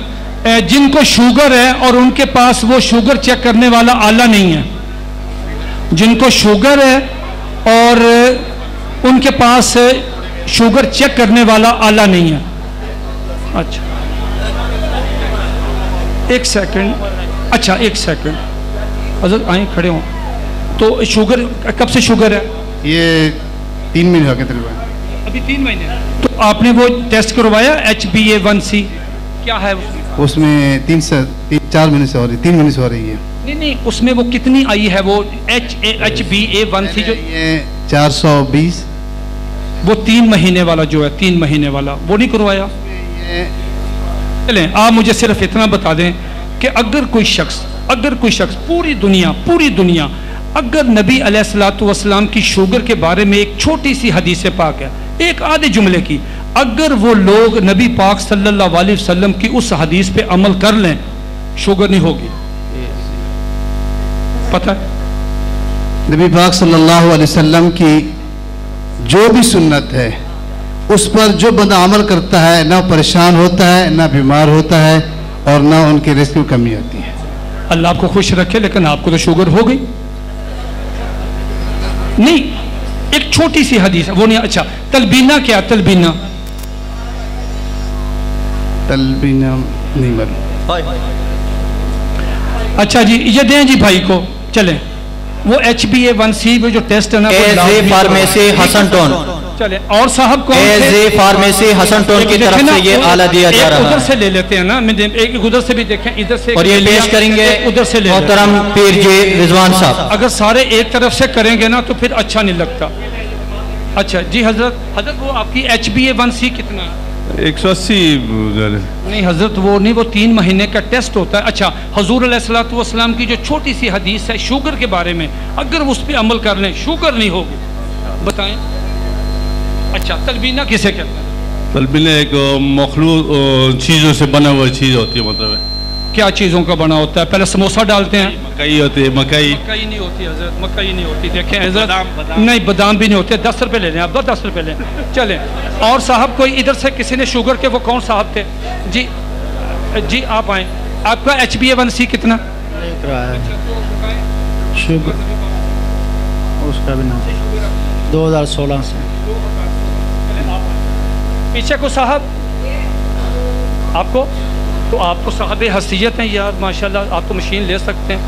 जिनको शुगर है और उनके पास वो शुगर चेक करने वाला आला नहीं है, जिनको शुगर है और उनके पास शुगर चेक करने वाला आला नहीं है। अच्छा एक सेकंड, अच्छा एक सेकंड हज़रत आए खड़े हों। तो शुगर कब से शुगर है? ये 3 महीने हो गए तकरीबन। अभी 3 महीने। तो आपने वो टेस्ट करवाया HbA1c क्या है उसमें? 3-4 महीने से हो रही, 3 महीने से हो रही है। नहीं, उसमें वो कितनी आई है वो HbA1c जो? ये 420। वो 3 महीने वाला जो है, 3 महीने वाला वो नहीं करवाया? चलें, आप मुझे सिर्फ इतना बता दें कि अगर कोई शख्स पूरी दुनिया अगर नबी अलैहिस्सलातु वस्सलाम की शुगर के बारे में एक छोटी सी हदीस पाक है, एक आधे जुमले की, अगर वो लोग नबी पाक सल्लल्लाहु अलैहि वसल्लम की उस हदीस पे अमल कर लें, शुगर नहीं होगी। पता है नबी पाक सल्लल्लाहु अलैहि वसल्लम की जो भी सुन्नत है उस पर जो बंदा अमल करता है ना परेशान होता है, ना बीमार होता है, और ना उनके रिस्क में कमी आती है। अल्लाह आपको खुश रखे, लेकिन आपको तो शुगर हो गई। नहीं, एक छोटी सी हदीस है वो नहीं। अच्छा, तलबीना क्या? तलबीना नहीं मालूम। अच्छा जी, ये दें जी भाई को। चलें, वो HbA1c वो जो टेस्ट है ना, फार्मेसी हसन टोन। चले, और साहब कौन थे? फार्मेसी हसन टोन की तरफ से ये आला दिया जा रहा है। उधर से ले लेते हैं ना, मैं एक उधर से भी देखें, इधर से, और ये पेश करेंगे उधर से ले मोहतरम पीर जी रिजवान साहब। अगर सारे एक तरफ से करेंगे ना तो फिर अच्छा नहीं लगता। अच्छा जी हजरत वो आपकी HbA1c कितना है? 180। नहीं हजरत, वो नहीं, वो 3 महीने का टेस्ट होता है। अच्छा, हुजूर अलैहिस्सलातु वस्सलाम की जो छोटी सी हदीस है शुगर के बारे में, अगर उस पर अमल कर लें शुगर नहीं होगी, बताएं। अच्छा, तलबीना किसे कहते हैं? तलबीना एक मखलूक चीज़ों से बना हुआ चीज़ होती है। मतलब क्या चीज़ों का बना होता है? पहले समोसा डालते हैं, मकई होती है। मकई नहीं होती हजरत, मकई नहीं होती। देखें हजरत, नहीं बादाम भी नहीं होते। 10 रुपये ले लें आप, 10 रुपये लें। चलें, और साहब कोई इधर से किसी ने शुगर के, वो कौन साहब थे जी? जी आप आए, आपका HbA1c कितना? शुगर उसका भी ना 2016 से। पीछे को साहब आपको, तो आप तो साहब हसीयत हैं यार, माशाल्लाह, आप तो मशीन ले सकते हैं।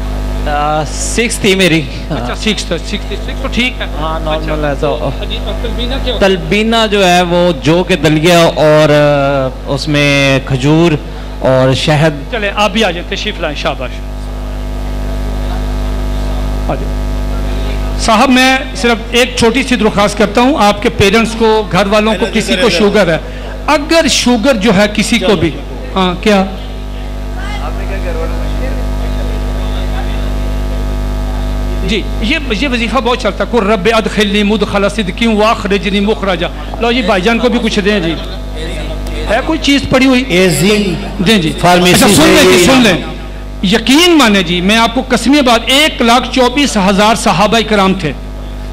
6 थी मेरी। अच्छा 6 तो ठीक है। हाँ, नॉर्मल है। तो तलबीना क्या? तलबीना जो है वो जौ के दलिया और उसमें खजूर और शहद। चले, आप भी आ जाए, तशरीफ लाएं, शाबाश। साहब, मैं सिर्फ एक छोटी सी दरख्वास्त करता हूँ, आपके पेरेंट्स को, घर वालों को, किसी को शुगर है, अगर शुगर जो है किसी को भी, हाँ क्या जी, ये वजीफा बहुत चलता है, रब अदखिलनी मुदखला सिद्दीक़ व अखरिजनी मुखरजा। लो जी, भाईजान को भी कुछ दें जी, है कोई चीज पड़ी हुई? दें जी। अच्छा सुन लें, यकीन माने जी, मैं आपको कसमी बात, 1,24,000 सहाबा इकराम थे,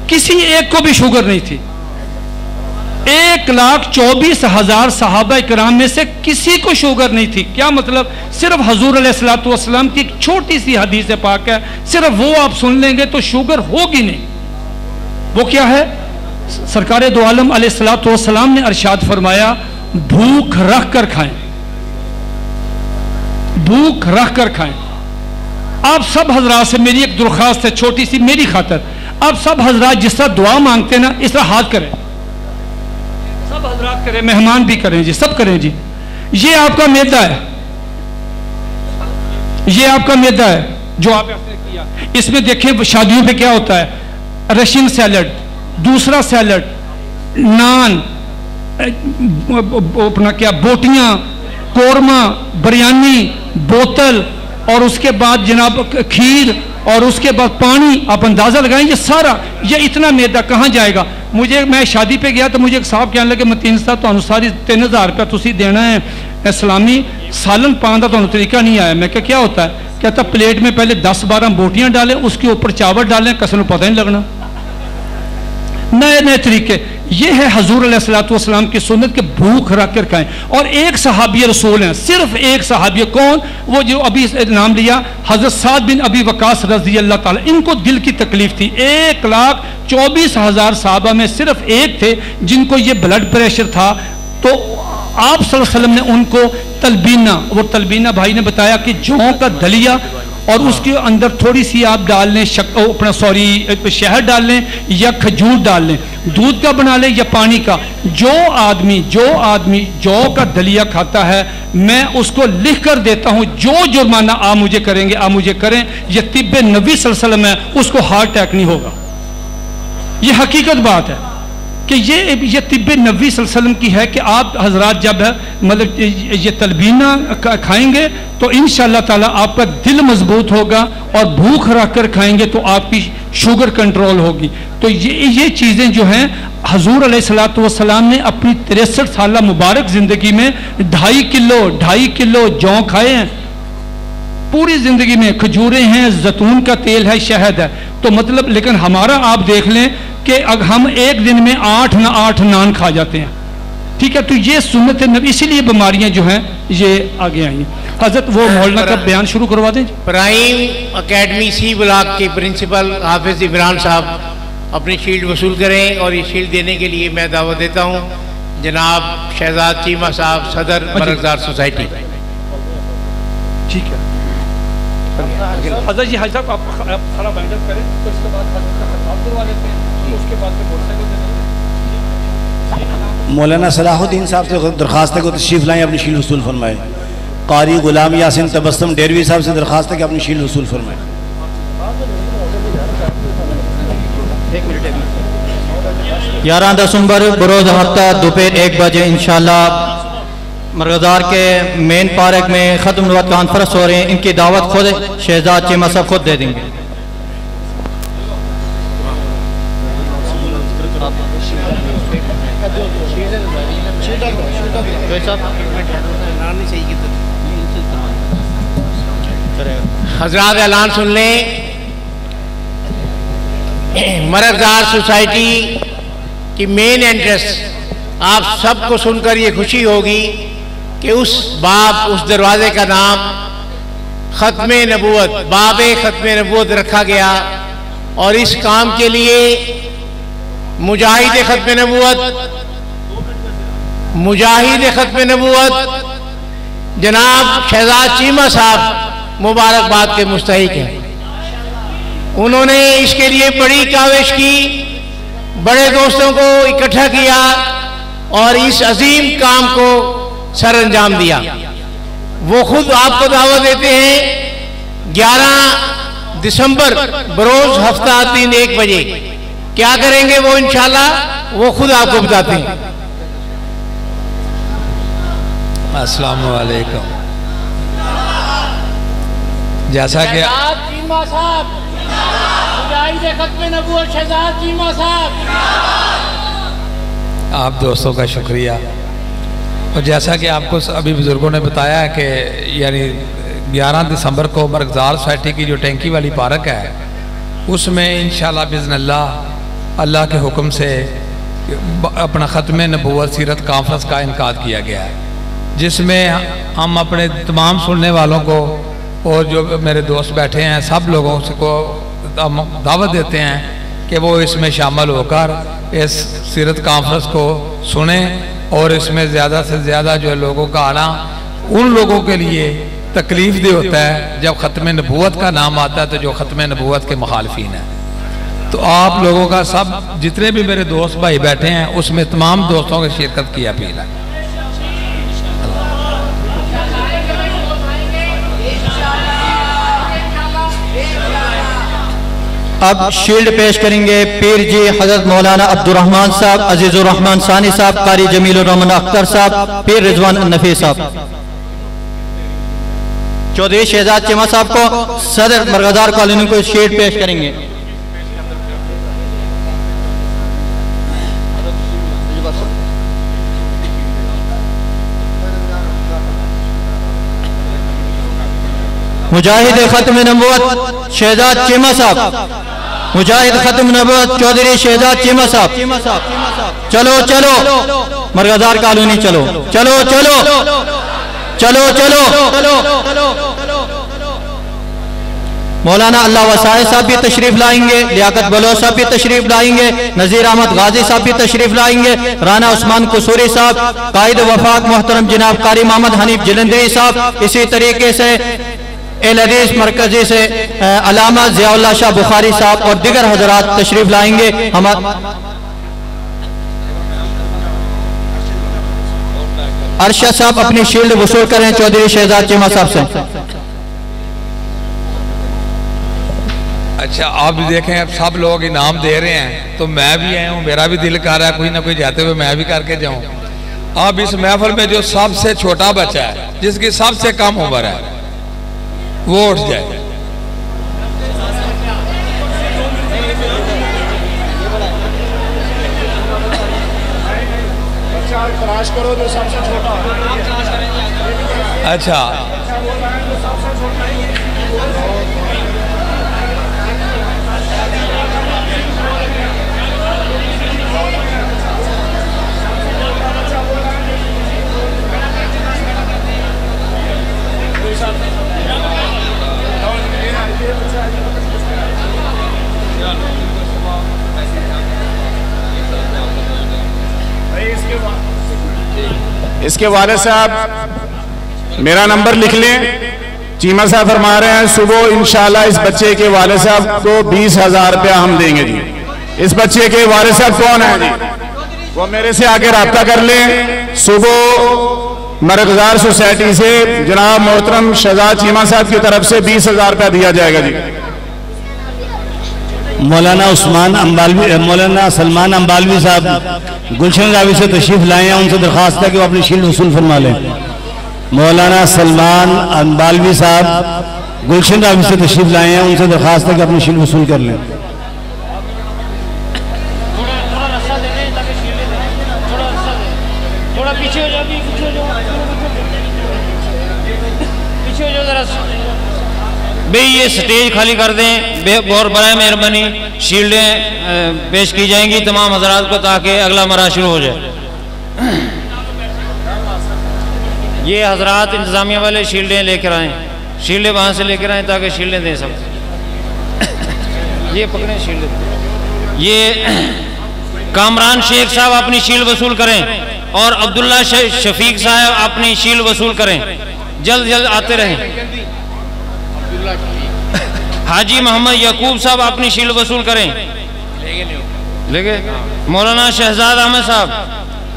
किसी एक को भी शुगर नहीं थी। 1,24,000 सहाबा इकराम में से किसी को शुगर नहीं थी। क्या मतलब? सिर्फ हुजूर अलैहिस्सलातु वस्सलाम की एक छोटी सी हदीस पाक है, सिर्फ वो आप सुन लेंगे तो शुगर होगी नहीं। वो क्या है? सरकार दो आलम अलैहिस्सलातु वस्सलाम ने अरशाद फरमाया, भूख रख कर खाएं, भूख रख कर खाएं। आप सब हजरात से मेरी एक दरख्वास्त है छोटी सी, मेरी खातर, आप सब हजरात जिस तरह दुआ मांगते हैं ना, इस तरह हाथ करें, सब हजरात करें, मेहमान भी करें जी, सब करें जी। ये आपका मैदा है, ये आपका मैदा है जो आपने किया। इसमें देखें शादियों पे क्या होता है, रशियन सैलड, दूसरा सैलड, नान, अपना क्या, बोटियां, कोरमा, बिरयानी, बोतल, और उसके बाद जनाब खीर, और उसके बाद पानी। आप अंदाजा लगाएं, ये सारा, ये इतना मैदा कहाँ जाएगा? मैं शादी पे गया तो मुझे एक साहब कहने लगे, मतीन साहब तो सारी 3,000 रुपया तुसी देना है, इस्लामी सालन पान का तो तरीका नहीं आया। मैं क्या होता है? कहता प्लेट में पहले 10-12 बोटियां डालें, उसके ऊपर चावल डालें, कसम पता नहीं लगना। नए नए तरीके, ये है हुजूर अलैहिस्सलातु वस्सलाम की सुन्नत के भूख रख कर खाएं। और एक सहाबी रसूल हैं, सिर्फ एक सहाबी, कौन? वो जो अभी नाम लिया, हजरत साद बिन अबी वकास रज़ी अल्लाह ताला। इनको दिल की तकलीफ थी। 1,24,000 सहाबा में सिर्फ एक थे जिनको ये ब्लड प्रेशर था। तो आप सल्लल्लाहु अलैहि वसल्लम ने उनको तलबीना, वो तलबीना भाई ने बताया कि जौ का दलिया और उसके अंदर थोड़ी सी आप डाल लें शहद डाल लें या खजूर डाल लें, दूध का बना लें या पानी का। जो आदमी जौ का दलिया खाता है, मैं उसको लिख कर देता हूं, जो जुर्माना आप मुझे करेंगे आप मुझे करें, यह तिब्बे नबी सल्लल्लाहु अलैहि वसल्लम है, उसको हार्ट अटैक नहीं होगा। यह हकीकत बात है कि ये तिब्बे नबी सल्लल्लाहु अलैहि वसल्लम की है कि आप हजरात जब मतलब ये तलबीना खाएंगे तो इंशाअल्लाह ताला आपका दिल मजबूत होगा, और भूख रख कर खाएंगे तो आपकी शुगर कंट्रोल होगी। तो ये चीज़ें जो हैं हजूर अलैहिस्सलातु वस्सलाम ने अपनी 63 साल मुबारक ज़िंदगी में 2.5 किलो जौ खाए हैं पूरी ज़िंदगी में। खजूरें हैं, जैतून का तेल है, शहद है। तो मतलब लेकिन हमारा आप देख लें कि अगर हम एक दिन में 8 नान खा जाते हैं, ठीक है। तो ये सुन्नत नबी, इसीलिए बीमारियां जो हैं ये आगे आई हैं। हजरत वो मौलाना का बयान शुरू करवा दें। प्राइम एकेडमी सी ब्लॉक के प्रिंसिपल हाफिज इमरान साहब अपनी शील्ड वसूल करें, और ये शील्ड देने के लिए मैं दावत देता हूँ जनाब शहजाद चीमा साहब, सदर मरकज़दार सोसाइटी। ठीक है हजरत जी, हाजी साहब आप खड़ा बैंडअप करें, तो इसके बाद हजरत का खिताब करवा लेते हैं, तो उसके बाद फिर मोटरसाइकिल मौलाना सलाहुद्दीन साहब से दरखास्त है को तशरीफ लाएं, अपनी शील्ड वसूल फरमाएं। कारी गुलाम यासिन तबस्सुम डेरवी साहब से दरखास्त है कि अपनी शील्ड वसूल फरमाएं। 11 दिसंबर बरोज़ हफ्ता दोपहर 1 बजे इंशाअल्लाह मरगज़ार के मेन पार्क में ख़त्म नबूवत कॉन्फ्रेंस हो रहे हैं। इनकी दावत खुद शहजाद चीमा साहब खुद दे देंगे। हजरात ऐलान सुन लें, मरकज़दार सोसाइटी की मेन एंट्रेंस आप सबको सुनकर ये खुशी होगी कि उस दरवाजे का नाम ख़त्मे नबूवत, बाबे ख़त्मे नबूवत रखा गया। और इस काम के लिए मुजाहिद ख़त्मे नबूवत जनाब शहजाद चीमा साहब मुबारकबाद के मुस्तहिक हैं। उन्होंने इसके लिए बड़ी काविश की, बड़े दोस्तों को इकट्ठा किया और इस अजीम काम को सर अंजाम दिया। वो खुद आपको दावत देते हैं 11 दिसंबर बरोज हफ्ता दिन 1 बजे क्या करेंगे वो इंशाल्लाह वो खुद आपको बताते हैं। अस्सलाम वालेकुम। जैसा कि आप दोस्तों का शुक्रिया, और जैसा कि आपको अभी बुज़ुर्गों ने बताया है कि यानी 11 दिसंबर को मरकज़दार सोसाइटी की जो टैंकी वाली पार्क है उसमें इंशाअल्लाह बिज़्निल्लाह अल्लाह के हुक्म से अपना ख़त्मे नबूवत सीरत कॉन्फ्रेंस का इनकाद किया गया है, जिसमें हम अपने तमाम सुनने वालों को और जो मेरे दोस्त बैठे हैं सब लोगों को दावत देते हैं कि वो इसमें शामिल होकर इस सीरत कॉन्फ्रेंस को सुने, और इसमें ज़्यादा से ज़्यादा जो लोगों का आना उन लोगों के लिए तकलीफ दे होता है जब ख़त्मे नबूवत का नाम आता है, तो जो ख़त्मे नबूवत के मुखालिफिन हैं। तो आप लोगों का सब जितने भी मेरे दोस्त भाई बैठे हैं उसमें तमाम दोस्तों की शिरकत की अपील है। अब शील्ड पेश करेंगे पीर जी हजरत मौलाना अब्दुर्रहमान साहब, अजीजुर रहमान सानी साहब, कारी जमीलुर रहमान अख्तर साहब, पीर रिजवान नफीस साहब। चौधरी शहजाद चीमा साहब को सदर मरगज़दार कॉलोनी को शील्ड पेश करेंगे। मुजाहिद ख़त्म नबूवत शहजाद चीमा साहब, मुजाहिद ख़त्म नबूवत चौधरी शहजाद चीमा साहब। चलो चलो मरगज़दार कॉलोनी चलो चलो चलो चलो चलो। मौलाना अल्लाह वसाए साहब भी तशरीफ लाएंगे, लियाकत बलोच साहब भी तशरीफ लाएंगे, नज़ीर अहमद गाजी साहब भी तशरीफ लाएंगे, राना उस्मान कुसूरी साहब, कायद वफाक मोहतरम जनाब कारी मोहम्मद हनीफ जलंधरी साहब, इसी तरीके से एल हदीस मरकजी से अलामा ज़ियाउल्लाह शाह बुखारी साहब और दिगर हजरात तशरीफ लाएंगे। हम अरशद साहब अपनी शील्ड वसूल करें चौधरी शहजाद चीमा साहब से। अच्छा, आप भी देखें, अब सब लोग इनाम दे रहे हैं तो मैं भी आया हूँ, मेरा भी दिल कर रहा है कोई ना कोई जाते हुए मैं भी करके जाऊँ। अब इस महफिल में जो सबसे छोटा बच्चा है, जिसकी सबसे कम उम्र है, वो उठ जाए। तलाश करो जो सबसे छोटा। अच्छा, इसके वाले साहब मेरा नंबर लिख लें। चीमा साहब फरमा रहे हैं सुबह इंशाल्लाह इस बच्चे के वाले साहब को 20,000 रुपया हम देंगे जी। इस बच्चे के वाले साहब कौन है जी, वो मेरे से आके रब्ता कर लें। सुबह मरगजार सोसाइटी से जनाब मोहतरम शहजाद चीमा साहब की तरफ से 20,000 रुपया दिया जाएगा जी। मौलाना उस्मान अम्बालवी, मौलाना सलमान अम्बालवी साहब गुलशन रावी से तशरीफ लाए हैं, उनसे दरख्वास्त है कि वो अपनी शील्ड वसूल फरमा लें। मौलाना सलमान अम्बालवी साहब गुलशन रावी से तशरीफ लाए हैं, उनसे दरख्वास्त है कि अपनी शील्ड वसूल कर लें। थोड़ा पीछे हो जाओ, पीछे हो जाओ, पीछे हो जाओ जरा भाई। ये स्टेज खाली कर दें और बड़ा मेहरबानी, शील्डें पेश की जाएंगी तमाम हजरात को ताकि अगला मरहला शुरू हो जाए। ये हजरात इंतजामिया वाले शील्डें लेकर आएँ, शील्डें वहाँ से लेकर आएँ ताकि शील्डें दें सब। ये पकड़ें शील्ड। ये कामरान शेख साहब अपनी शील्ड वसूल करें और अब्दुल्ला शफीक साहब अपनी शील्ड वसूल करें, जल्द जल्द आते रहें। हाजी मोहम्मद यकूब साहब अपनी शील्ड वसूल करें। लेके मौलाना शहजाद अहमद साहब,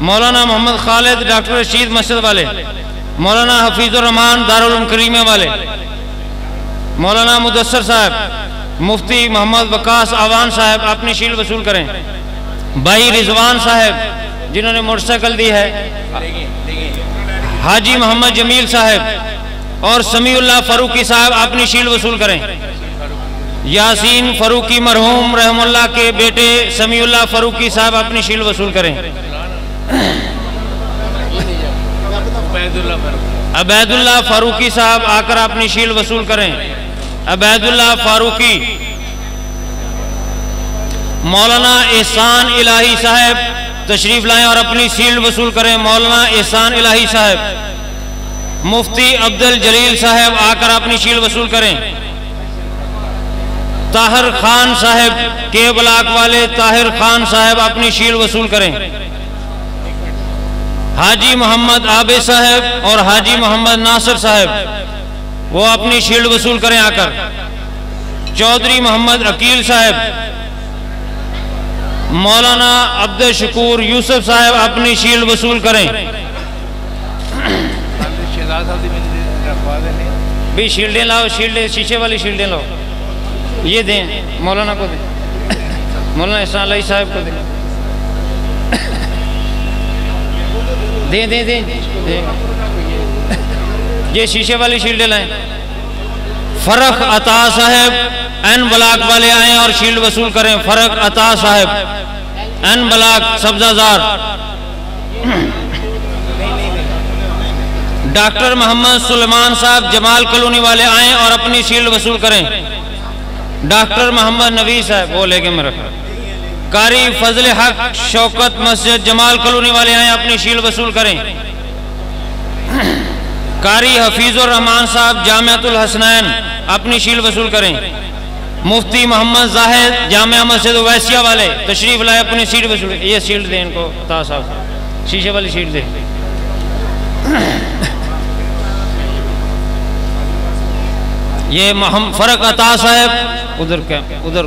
मौलाना मोहम्मद खालिद डॉक्टर रशीद मस्जिद वाले, मौलाना हफीजुर रहमान दारुल उलूम करीमिया वाले, मौलाना मुदस्सर साहब, मुफ्ती मोहम्मद वकास आवान साहब अपनी शील्ड वसूल करें। भाई रिजवान साहब जिन्होंने मोटरसाइकिल दी है, हाजी मोहम्मद जमील साहब और समीउल्लाह फारूकी साहब अपनी शील्ड वसूल करें। यासीन फारूकी मरहूम रहमुल्लाह के बेटे समीउल्लाह फारूकी साहब अपनी शील्ड वसूल करें। अबैदुल्लाह फारूकी साहब आकर अपनी शील्ड वसूल करें। अबैदुल्लाह फारूकी। मौलाना एहसान इलाही साहब तशरीफ लाएं और अपनी शील्ड वसूल करें। मौलाना एहसान इलाही साहब। मुफ्ती अब्दुल जलील साहब आकर अपनी शील्ड वसूल करें। ताहिर खान साहब के ब्लॉक वाले ताहिर खान साहब अपनी शील्ड वसूल करें। हाजी मोहम्मद आबे साहब और हाजी मोहम्मद नासिर साहब वो अपनी शील्ड वसूल करें आकर। चौधरी मोहम्मद अकील साहब, मौलाना अब्दुल शकूर यूसुफ साहब अपनी शील्ड वसूल करें। भी शील्डें लाओ, शील्डें शीशे वाली शील्डें लाओ, ये दें मौलाना को दें, मौलाना एहसान इलाही साहब को दें, दें दें दें दे। ये शीशे वाली शील्डें लाएं। फरक अता साहब एन ब्लॉक वाले आए और शील्ड वसूल करें। फरक अता साहब एन ब्लॉक सब्जाजार। डॉक्टर मोहम्मद सुलेमान साहब जमाल कॉलोनी वाले आए और अपनी शील्ड वसूल करें। डॉक्टर मोहम्मद नबी साहब वो लेके मैं रखा। कारी फजल हक शौकत मस्जिद जमाल कॉलोनी वाले आए अपनी शील्ड वसूल करें। कारी हफीजुर रहमान साहब जामियातुल हसनैन अपनी शील्ड वसूल करें। मुफ्ती मोहम्मद जाहिद जामिया मस्जिद वैसिया वाले तशरीफ लाए अपनी शील्ड वसूल। ये शील्ड दें इनको, ता साहब शीशे वाली शील्ड दें। ये फरक अता साहब उधर क्या उधर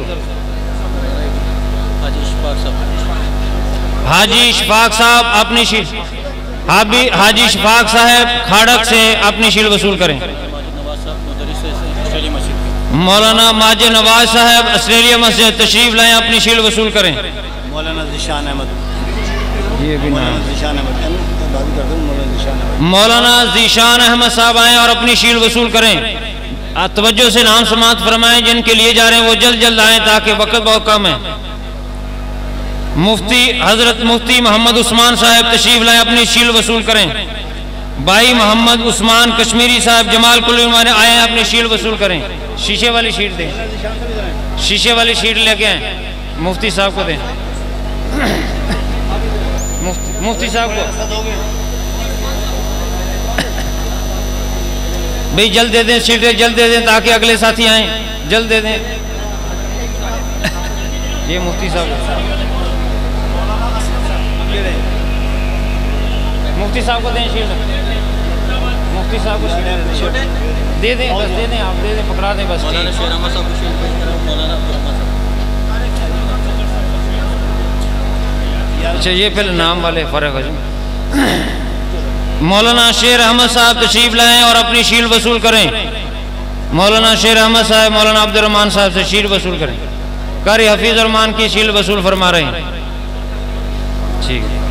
हाजी इशफाक साहब अपनी शील हाजी इशफाक साहब खाड़क से अपनी शील वसूल करें। मौलाना माजिद नवाज साहब ऑस्ट्रेलिया मस्जिद तशरीफ लाएं, अपनी शील वसूल करें। मौलाना ज़ीशान अहमद, ये भी नाम ज़ीशान अहमद, मौलाना ज़ीशान अहमद साहब आए और अपनी शील वसूल करें। तवज्जो से नाम समात फरमाएं, जिनके लिए जा रहे हैं वो जल्द जल्द आए ताकि वक्त बहुत कम है। मुफ्ती हजरत मुफ्ती मोहम्मद उस्मान साहब तशरीफ लाएं, अपनी शील वसूल करें। भाई मोहम्मद उस्मान कश्मीरी साहब जमाल कुल्लू आए हैं, अपनी शील वसूल करें। शीशे वाली शीट दें, शीशे वाली शीट लेके आए, मुफ्ती साहब को दें, मुफ्ती साहब को भाई जल्द दे दें, शीटें जल्द दे दें ताकि अगले साथी आए, जल्द दे दें। ये मुफ्ती साहब, मुफ्ती साहब को दें शील्ड, मुफ्ती साहब को शील्ड दे दें, बस दे दें, आप दे दें, पकड़ा दें बस। अच्छा ये पहले नाम वाले फर्क है। मौलाना शेर अहमद साहब तशरीफ लाएं और अपनी शील वसूल करें। मौलाना शेर अहमद साहब मौलाना अब्दुर्रहमान साहब से शील वसूल करें। कारी हफीज रहमान की शील वसूल फरमा रहे हैं। ठीक है,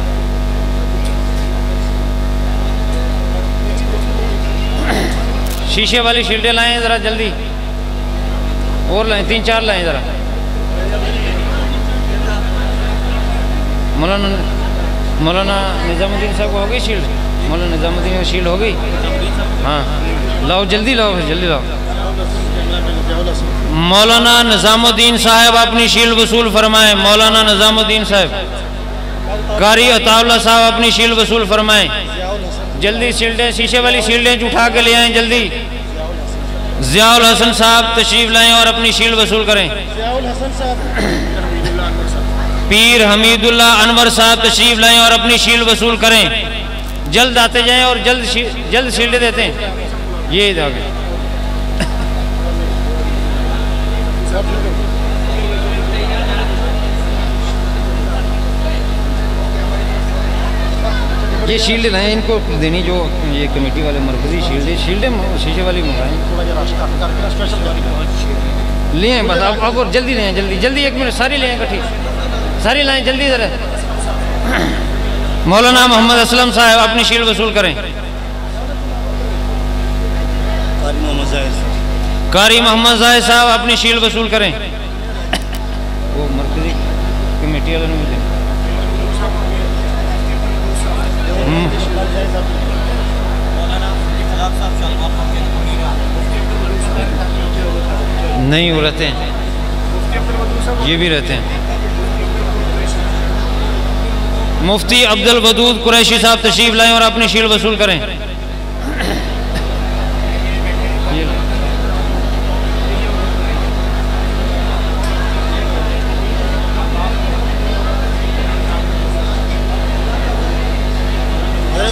शीशे वाली शील्डें लाएं ज़रा जल्दी, और लाएं, 3-4 लाएं ज़रा। मौलाना निज़ामुद्दीन साहब को हो गई शील्ड, मौलाना निज़ामुद्दीन की शील्ड हो गई। हाँ लाओ जल्दी लाओ, जल्दी लाओ। मौलाना निज़ामुद्दीन साहब अपनी शील्ड वसूल फरमाएं। मौलाना निज़ामुद्दीन साहब, कारी अताउल्लाह साहब अपनी शील्ड वसूल फरमाएं। जल्दी शील्डें, शीशे वाली शील्डें उठा के ले आएं जल्दी। ज़ियाउल हसन साहब तशरीफ लाएं और अपनी शील्ड वसूल करें। पीर हमीदुल्ला अनवर साहब तशरीफ लाएं और अपनी शील्ड वसूल करें। जल्द आते जाएं और जल्द शील्डें देते हैं। ये आगे ये शील्ड हैं, इनको देनी जो ये कमेटी वाले मरकजी शील्डें शीशे वाली मंगाएं, ले आए बस आप और जल्दी लें, जल्दी जल्दी 1 मिनट, सारी लें इकट्ठी, सारी लाएं जल्दी ज़रा। मौलाना मोहम्मद असलम साहब अपनी शील्ड वसूल करें। कारी मोहम्मद जाहिद साहब अपनी शील्ड वसूल करें। वो मरकजी कमेटी वाले ने नहीं वो रहते हैं, ये भी रहते हैं। मुफ्ती अब्दुल वदूद कुरैशी साहब तशरीफ लाएं और अपनी शील्ड वसूल करें।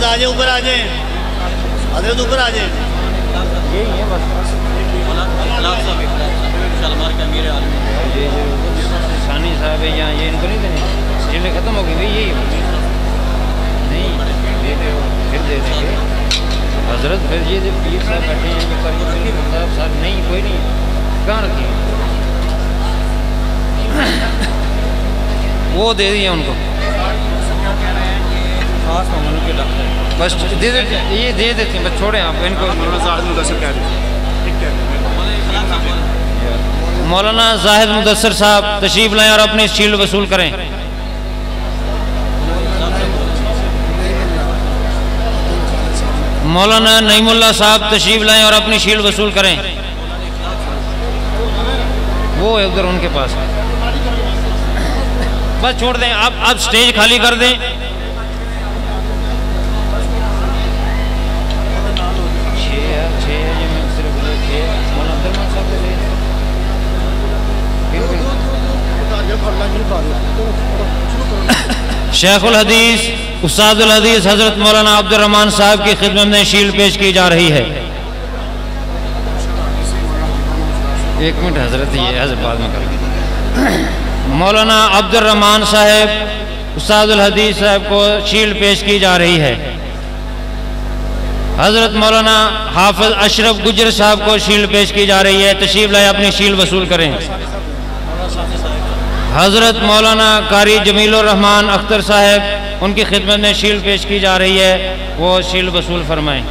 आ जाए, ऊपर आ जाए, हजरत ऊपर आ जाए। यही है बस, सानी साहब है यहाँ, ये इनको नहीं देने, शील्डें खत्म हो गई भाई, यही नहीं दे दे, फिर दे देंगे हजरत। फिर ये जो पीर साहब बैठे हैं साहब साहब, नहीं कोई नहीं, कहाँ रखी वो दे दिए उनको, बस दे देते, ये दे देते हैं, बस छोड़ें आप इनको। मौलाना जाहिद मुदस्सर साहब तशरीफ लाएं और अपनी शील्ड वसूल करें। मौलाना नईमुल्लाह साहब तशरीफ लाएं और अपनी शील्ड वसूल करें। वो है उधर उनके पास, बस छोड़ दें आप स्टेज खाली कर दें। शेखुल हदीस उस्तादुल हदीस हजरत मौलाना अब्दुर्रहमान साहब की खिदमत में शील्ड पेश की जा रही है। एक मिनट हजरत, ये हजरत बाद में करेंगे। मौलाना अब्दुल रहमान साहब उस्तादुल हदीस साहब को शील्ड पेश की जा रही है। हजरत मौलाना हाफिज अशरफ गुजर साहब को शील्ड पेश की जा रही है। तशरीफ लाए, अपनी शील्ड वसूल करें। हजरत मौलाना कारी जमीलुर रहमान अख्तर साहब, उनकी खिदमत में शील्ड पेश की जा रही है, वो शील्ड वसूल फरमाएं।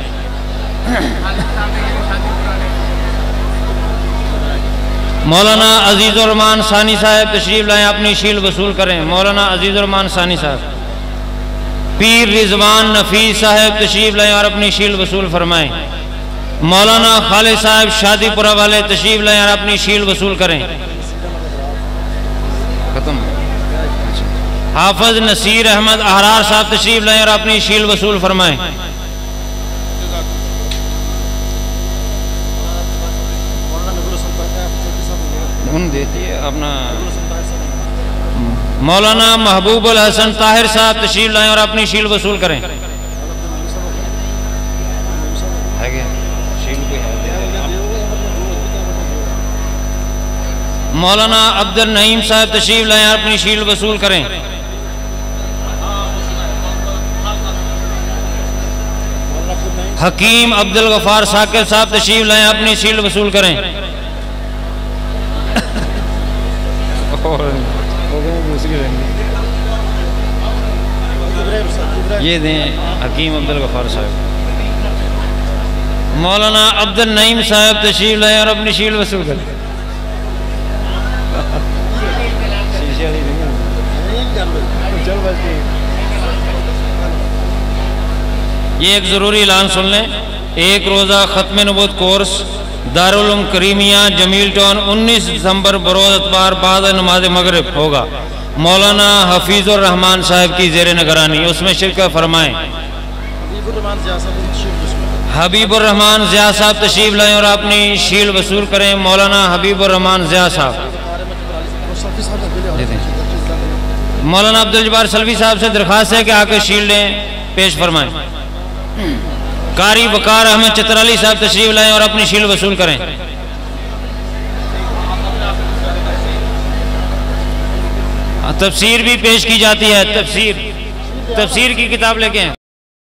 मौलाना अजीज़ुर रहमान सानी साहब तशरीफ लाएं, अपनी शील्ड वसूल करें। मौलाना अजीज़ुर रहमान सानी साहब। पीर रिजवान नफीस साहब तशरीफ लाएं और अपनी शील्ड वसूल फरमाएं। मौलाना खालिद साहब शादीपुरा वाले तशरीफ लाएं और अपनी शील्ड वसूल करें। खत्म। हाफिज नसीर अहमद अहरार साहब तशरीफ लाएं और अपनी शील्ड वसूल फरमाएं। देती है अपना। मौलाना महबूबुल हसन ताहिर साहब तशरीफ लाएं और अपनी शील्ड वसूल करें। मौलाना अब्दुल नईम साहब तशरीफ लाएं और अपनी शील्ड वसूल करें। हकीम अब्दुल गफार साकिब साहब तशरीफ लाएं, अपनी शील्ड वसूल करें। ये दें हकीम अब्दुल गफार साहब। मौलाना अब्दुल नईम साहब तशरीफ लाएं और अपनी शील्ड वसूल करें। ये एक ज़रूरी ऐलान सुन लें। एक रोज़ा ख़त्म नबूवत कोर्स दारुल उलूम करीमिया जमील टाउन 19 दिसंबर बरोज़ इतवार बाद नमाज मगरिब होगा। मौलाना हफीज़ुर रहमान साहब की ज़ेर निगरानी, उसमें शिरकत फरमाएं। हबीबुर रहमान ज़िया साहब तशरीफ लाएं और अपनी शील्ड वसूल करें। मौलाना हबीबुर रहमान ज़िया साहब। मौलाना अब्दुल जब्बार सलवी साहब से दरख्वास्त है कि आकर शील्डें पेश फरमाएं। कारी वकार अहमद चित्राली साहब तशरीफ लाएं और अपनी शील्ड वसूल करें। तफसीर भी पेश की जाती है। तफसीर की किताब लेके हैं।